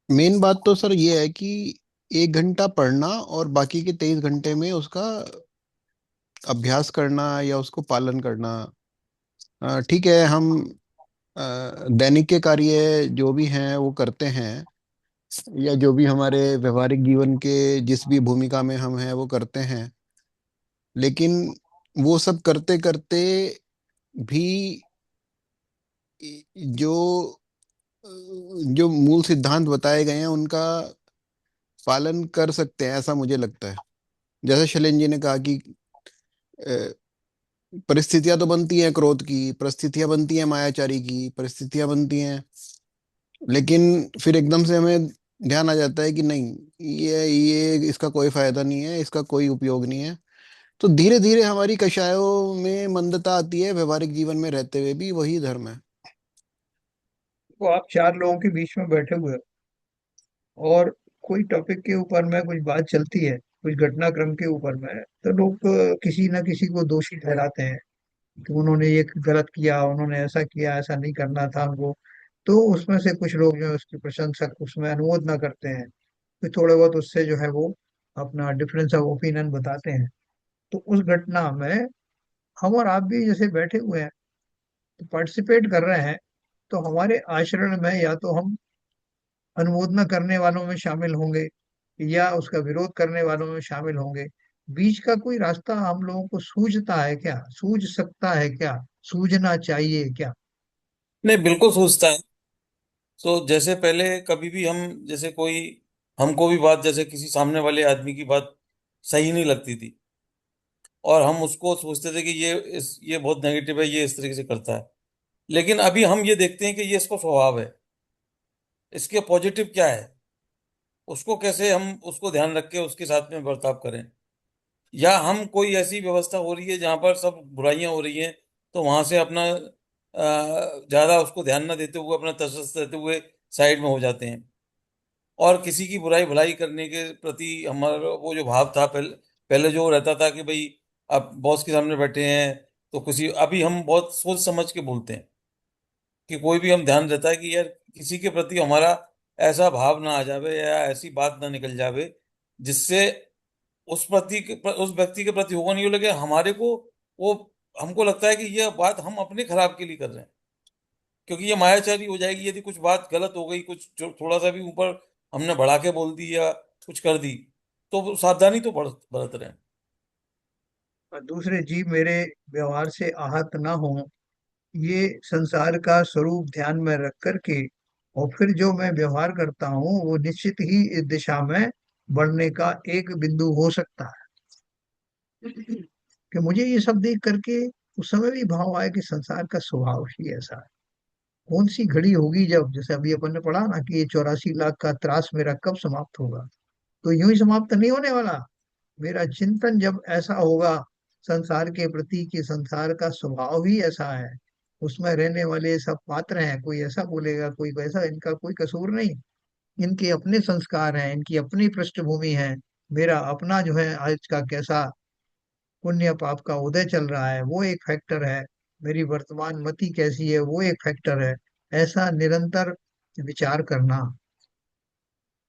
मेन बात तो सर ये है कि 1 घंटा पढ़ना और बाकी के 23 घंटे में उसका अभ्यास करना या उसको पालन करना। ठीक है, हम दैनिक के कार्य जो भी हैं वो करते हैं, या जो भी हमारे व्यवहारिक जीवन के जिस भी भूमिका में हम हैं वो करते हैं। लेकिन वो सब करते करते भी जो जो मूल सिद्धांत बताए गए हैं उनका पालन कर सकते हैं, ऐसा मुझे लगता है। जैसे शैलेंद्र जी ने कहा कि परिस्थितियां तो बनती हैं क्रोध की, परिस्थितियां बनती हैं मायाचारी की, परिस्थितियां बनती हैं, लेकिन फिर एकदम से हमें ध्यान आ जाता है कि नहीं, ये इसका कोई फायदा नहीं है, इसका कोई उपयोग नहीं है। तो धीरे धीरे हमारी कषायों में मंदता आती है, व्यवहारिक जीवन में रहते हुए भी वही धर्म है। तो आप चार लोगों के बीच में बैठे हुए हो और कोई टॉपिक के ऊपर में कुछ बात चलती है, कुछ घटनाक्रम के ऊपर में, तो लोग किसी न किसी को दोषी ठहराते हैं कि उन्होंने ये गलत किया, उन्होंने ऐसा किया, ऐसा नहीं करना था उनको। तो उसमें से कुछ लोग जो है उसकी प्रशंसक उसमें अनुमोद ना करते हैं, तो थोड़े बहुत उससे जो है वो अपना डिफरेंस ऑफ ओपिनियन बताते हैं। तो उस घटना में हम और आप भी जैसे बैठे हुए हैं, तो पार्टिसिपेट कर रहे हैं, तो हमारे आचरण में या तो हम अनुमोदन करने वालों में शामिल होंगे या उसका विरोध करने वालों में शामिल होंगे। बीच का कोई रास्ता हम लोगों को सूझता है क्या, सूझ सकता है क्या, सूझना चाहिए क्या? नहीं, बिल्कुल सोचता है। तो जैसे पहले कभी भी हम, जैसे कोई हमको भी बात, जैसे किसी सामने वाले आदमी की बात सही नहीं लगती थी, और हम उसको सोचते थे कि ये बहुत नेगेटिव है, ये इस तरीके से करता है। लेकिन अभी हम ये देखते हैं कि ये इसका स्वभाव है, इसके पॉजिटिव क्या है, उसको कैसे हम उसको ध्यान रख के उसके साथ में बर्ताव करें। या हम कोई ऐसी व्यवस्था हो रही है जहां पर सब बुराइयां हो रही हैं, तो वहां से अपना ज्यादा उसको ध्यान न देते हुए, अपना तटस्थ रहते हुए साइड में हो जाते हैं। और किसी की बुराई भलाई करने के प्रति हमारा वो जो भाव था, पहले पहले जो रहता था कि भाई अब बॉस के सामने बैठे हैं, तो किसी, अभी हम बहुत सोच समझ के बोलते हैं कि कोई भी, हम ध्यान रहता है कि यार किसी के प्रति हमारा ऐसा भाव ना आ जावे या ऐसी बात ना निकल जावे जिससे उस व्यक्ति के प्रति होगा नहीं, लगे हमारे को वो, हमको लगता है कि यह बात हम अपने खराब के लिए कर रहे हैं। क्योंकि ये मायाचारी हो जाएगी यदि कुछ बात गलत हो गई, कुछ थोड़ा सा भी ऊपर हमने बढ़ा के बोल दी या कुछ कर दी, तो सावधानी तो बरत रहे हैं। और दूसरे जीव मेरे व्यवहार से आहत ना हो, ये संसार का स्वरूप ध्यान में रख करके और फिर जो मैं व्यवहार करता हूँ वो निश्चित ही इस दिशा में बढ़ने का एक बिंदु हो सकता है। कि मुझे ये सब देख करके उस समय भी भाव आया कि संसार का स्वभाव ही ऐसा है। कौन सी घड़ी होगी जब, जैसे अभी अपन ने पढ़ा ना कि ये 84 लाख का त्रास मेरा कब समाप्त होगा। तो यूं ही समाप्त नहीं होने वाला। मेरा चिंतन जब ऐसा होगा संसार के प्रति कि संसार का स्वभाव ही ऐसा है, उसमें रहने वाले सब पात्र हैं, कोई ऐसा बोलेगा कोई वैसा, इनका कोई कसूर नहीं, इनके अपने संस्कार हैं, इनकी अपनी पृष्ठभूमि है, मेरा अपना जो है आज का कैसा पुण्य पाप का उदय चल रहा है वो एक फैक्टर है, मेरी वर्तमान मति कैसी है वो एक फैक्टर है। ऐसा निरंतर विचार करना,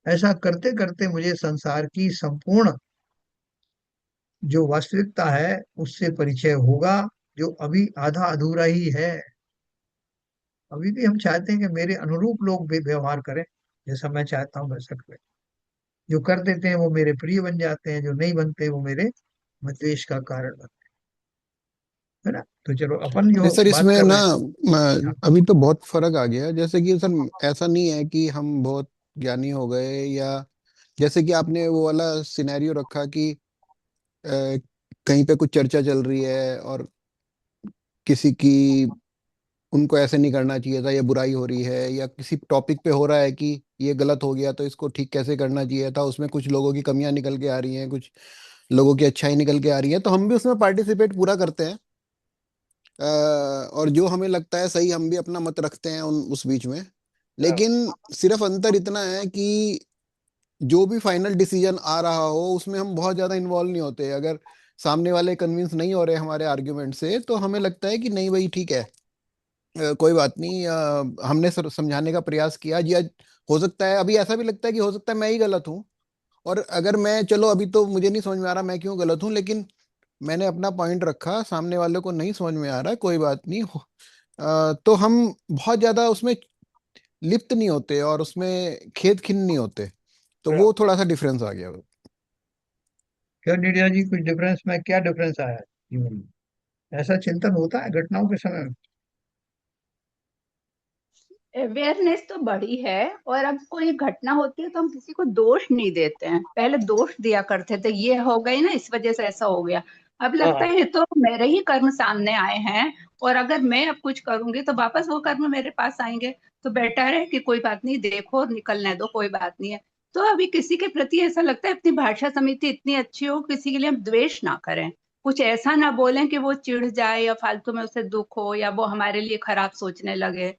ऐसा करते करते मुझे संसार की संपूर्ण जो वास्तविकता है उससे परिचय होगा, जो अभी आधा अधूरा ही है। अभी भी हम चाहते हैं कि मेरे अनुरूप लोग भी व्यवहार करें, जैसा मैं चाहता हूँ वैसा करें। जो कर देते हैं वो मेरे प्रिय बन जाते हैं, जो नहीं बनते वो मेरे द्वेष का कारण बनते हैं, है ना? तो चलो अपन नहीं जो सर, बात इसमें कर ना रहे हैं। अभी तो बहुत फर्क आ गया है। जैसे कि सर ऐसा नहीं है कि हम बहुत ज्ञानी हो गए, या जैसे कि आपने वो वाला सिनेरियो रखा कि कहीं पे कुछ चर्चा चल रही है और किसी की, उनको ऐसे नहीं करना चाहिए था, या बुराई हो रही है, या किसी टॉपिक पे हो रहा है कि ये गलत हो गया तो इसको ठीक कैसे करना चाहिए था, उसमें कुछ लोगों की कमियां निकल के आ रही हैं, कुछ लोगों की अच्छाई निकल के आ रही है, तो हम भी उसमें पार्टिसिपेट पूरा करते हैं। और जो हमें लगता है सही, हम भी अपना मत रखते हैं उस बीच में। लेकिन सिर्फ अंतर इतना है कि जो भी फाइनल डिसीजन आ रहा हो उसमें हम बहुत ज्यादा इन्वॉल्व नहीं होते। अगर सामने वाले कन्विंस नहीं हो रहे हमारे आर्ग्यूमेंट से तो हमें लगता है कि नहीं भाई ठीक है, कोई बात नहीं, हमने समझाने का प्रयास किया जी। आज हो सकता है, अभी ऐसा भी लगता है कि हो सकता है मैं ही गलत हूँ, और अगर मैं, चलो अभी तो मुझे नहीं समझ में आ रहा मैं क्यों गलत हूँ, लेकिन मैंने अपना पॉइंट रखा, सामने वाले को नहीं समझ में आ रहा, कोई बात नहीं तो हम बहुत ज्यादा उसमें लिप्त नहीं होते और उसमें खेद खिन्न नहीं होते। तो वो थोड़ा सा डिफरेंस आ गया। क्या नीरजा जी, कुछ डिफरेंस में क्या डिफरेंस आया है जीवन में? ऐसा चिंतन होता है घटनाओं के समय में? अवेयरनेस तो बढ़ी है। और अब कोई घटना होती है तो हम किसी को दोष नहीं देते हैं। पहले दोष दिया करते थे, ये हो गई ना इस वजह से ऐसा हो गया। अब लगता है ये तो मेरे ही कर्म सामने आए हैं, और अगर मैं अब कुछ करूंगी तो वापस वो कर्म मेरे पास आएंगे। तो बेटर है कि कोई बात नहीं, देखो और निकलने दो, कोई बात नहीं है। तो अभी किसी के प्रति ऐसा लगता है अपनी भाषा समिति इतनी अच्छी हो, किसी के लिए हम द्वेष ना करें, कुछ ऐसा ना बोलें कि वो चिढ़ जाए या फालतू में उसे दुख हो या वो हमारे लिए खराब सोचने लगे।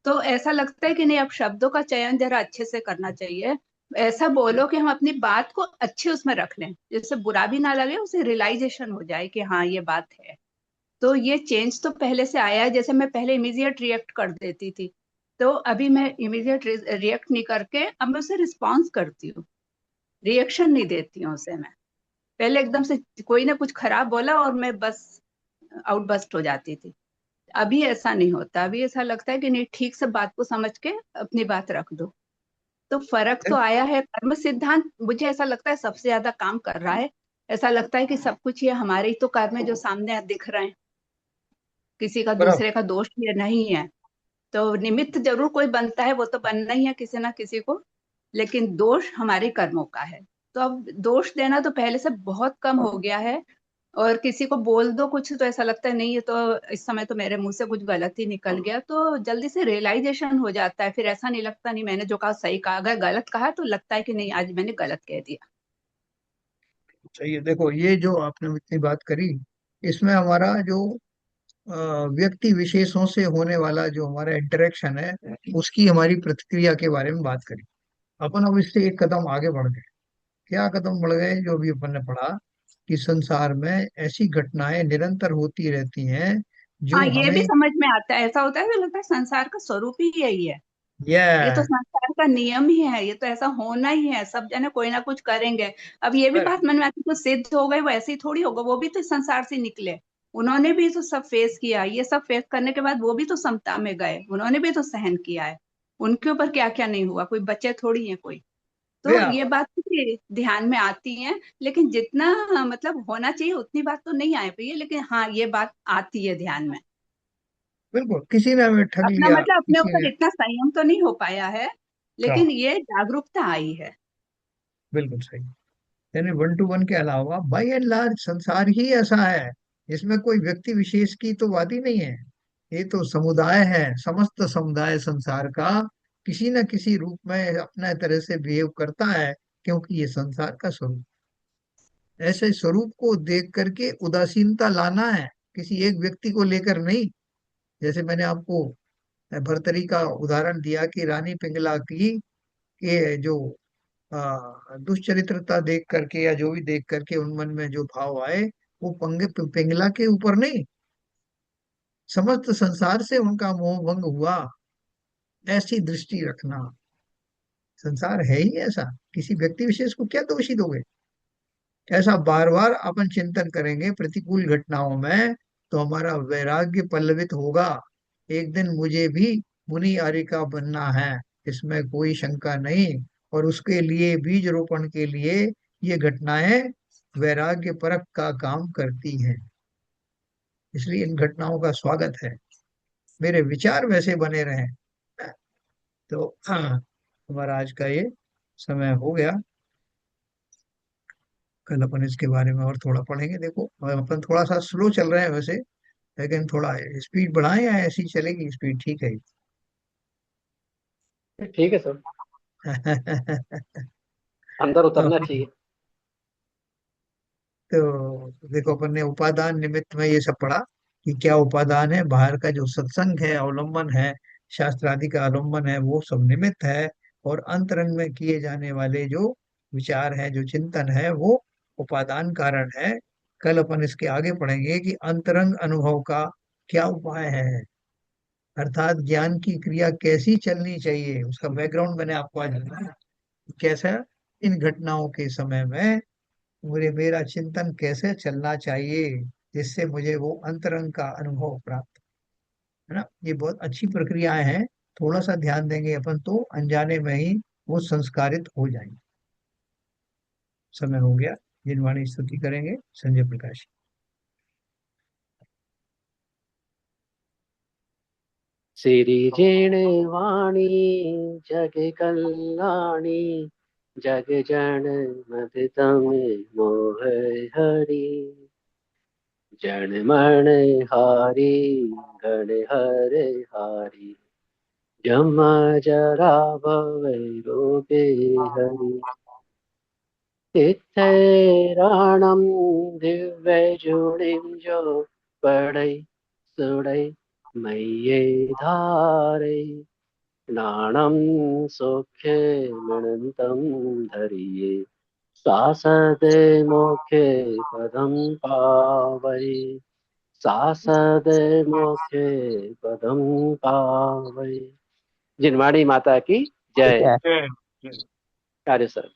तो ऐसा लगता है कि नहीं, अब शब्दों का चयन जरा अच्छे से करना चाहिए। ऐसा बोलो कि हम अपनी बात को अच्छे उसमें रख लें, जिससे बुरा भी ना लगे, उसे रियलाइजेशन हो जाए कि हाँ ये बात है। तो ये चेंज तो पहले से आया है। जैसे मैं पहले इमीडिएट रिएक्ट कर देती थी, तो अभी मैं इमीडिएट रिएक्ट नहीं करके अब मैं उसे रिस्पॉन्स करती हूँ, रिएक्शन नहीं देती हूँ उसे मैं। पहले एकदम से कोई ने कुछ खराब बोला और मैं बस आउटबस्ट हो जाती थी। अभी ऐसा नहीं होता। अभी ऐसा लगता है कि नहीं, ठीक से बात को समझ के अपनी बात रख दो। तो फर्क तो आया है। कर्म सिद्धांत मुझे ऐसा लगता है सबसे ज्यादा काम कर रहा है। ऐसा लगता है कि सब कुछ ये हमारे ही तो कर्म है जो सामने दिख रहे हैं, किसी का बराबर। दूसरे का दोष ये नहीं है। तो निमित्त जरूर कोई बनता है, वो तो बनना ही है किसी ना किसी को, लेकिन दोष हमारे कर्मों का है। तो अब दोष देना तो पहले से बहुत कम हो गया है। और किसी को बोल दो कुछ तो ऐसा लगता है नहीं, ये तो इस समय तो मेरे मुंह से कुछ गलत ही निकल गया, तो जल्दी से रियलाइजेशन हो जाता है। फिर ऐसा नहीं लगता नहीं मैंने जो कहा सही कहा, अगर गलत कहा तो लगता है कि नहीं आज मैंने गलत कह दिया। चाहिए, देखो ये जो आपने इतनी बात करी, इसमें हमारा जो अ, व्यक्ति विशेषों से होने वाला जो हमारा इंटरेक्शन है, उसकी हमारी प्रतिक्रिया के बारे में बात करी। अपन अब इससे एक कदम आगे बढ़ गए। क्या कदम बढ़ गए? जो अभी अपन ने पढ़ा कि संसार में ऐसी घटनाएं निरंतर होती रहती हैं हाँ, जो ये भी हमें। समझ में आता है। ऐसा होता है तो लगता है संसार का स्वरूप ही यही है। ये तो यह संसार का नियम ही है, ये तो ऐसा होना ही है, सब जने कोई ना कुछ करेंगे। अब ये भी बात मन में आती है, तो सिद्ध हो गए वो ऐसे ही थोड़ी होगा, वो भी तो संसार से निकले। उन्होंने भी तो सब फेस किया, ये सब फेस करने के बाद वो भी तो समता में गए, उन्होंने भी तो सहन किया है। उनके ऊपर क्या क्या नहीं हुआ, कोई बच्चे थोड़ी है कोई। तो यह ये बात भी ध्यान में आती है। लेकिन जितना मतलब होना चाहिए उतनी बात तो नहीं आ पाई है, लेकिन हाँ ये बात आती है ध्यान में। बिल्कुल, किसी ने हमें ठग अपना लिया, मतलब अपने किसी ऊपर ने। इतना संयम तो नहीं हो पाया है, क्या? लेकिन ये जागरूकता आई है। बिल्कुल सही। यानी वन टू वन के अलावा बाई एंड लार्ज संसार ही ऐसा है। इसमें कोई व्यक्ति विशेष की तो बात ही नहीं है। ये तो समुदाय है, समस्त समुदाय संसार का किसी न किसी रूप में अपने तरह से बिहेव करता है, क्योंकि ये संसार का स्वरूप। ऐसे स्वरूप को देख करके उदासीनता लाना है, किसी एक व्यक्ति को लेकर नहीं। जैसे मैंने आपको भर्तरी का उदाहरण दिया कि रानी पिंगला की के जो दुष्चरित्रता देख करके या जो भी देख करके उन मन में जो भाव आए, वो पिंगला के ऊपर नहीं, समस्त संसार से उनका मोह भंग हुआ। ऐसी दृष्टि रखना। संसार है ही ऐसा, किसी व्यक्ति विशेष को क्या दोषी दोगे? ऐसा बार बार अपन चिंतन करेंगे प्रतिकूल घटनाओं में, तो हमारा वैराग्य पल्लवित होगा। एक दिन मुझे भी मुनि आर्य का बनना है, इसमें कोई शंका नहीं। और उसके लिए बीज रोपण के लिए ये घटनाएं वैराग्य परख का काम करती हैं। इसलिए इन घटनाओं का स्वागत है। मेरे विचार वैसे बने रहें। तो हमारा आज का ये समय हो गया। कल अपन इसके बारे में और थोड़ा पढ़ेंगे। देखो अपन थोड़ा सा स्लो चल रहे हैं वैसे, लेकिन थोड़ा स्पीड बढ़ाएं या ऐसी चलेगी स्पीड? ठीक है। ठीक है सर, अंदर उतरना चाहिए। तो देखो अपन ने उपादान निमित्त में ये सब पढ़ा कि क्या उपादान है, बाहर का जो सत्संग है, अवलंबन है, शास्त्रादि का अवलंबन है वो सब निमित्त है, और अंतरंग में किए जाने वाले जो विचार है, जो चिंतन है, वो उपादान कारण है। कल अपन इसके आगे पढ़ेंगे कि अंतरंग अनुभव का क्या उपाय है, अर्थात ज्ञान की क्रिया कैसी चलनी चाहिए, उसका बैकग्राउंड मैंने आपको आज बताया। कैसा इन घटनाओं के समय में मुझे मेरा चिंतन कैसे चलना चाहिए, जिससे मुझे वो अंतरंग का अनुभव प्राप्त, है ना। ये बहुत अच्छी प्रक्रियाएं हैं। थोड़ा सा ध्यान देंगे अपन तो अनजाने में ही वो संस्कारित हो जाएंगे। समय हो गया। जिनवाणी स्तुति करेंगे संजय प्रकाश। सिरिजेण वाणी जग कल्याणी, जग जन मद तम मोह हरि। जन मन हारी गण हर हारी, जम जरा भवै रोगे हरि। तिथैराणं दिव्य जुणिं जो पढ़ै सुड़ै मैये धारे। नाणं सौख्य मणंतं धरिये, सासद मोखे पदं पावै। सासद मोखे पदं पावै। जिनवाणी माता की जय। जय। कार्य सर।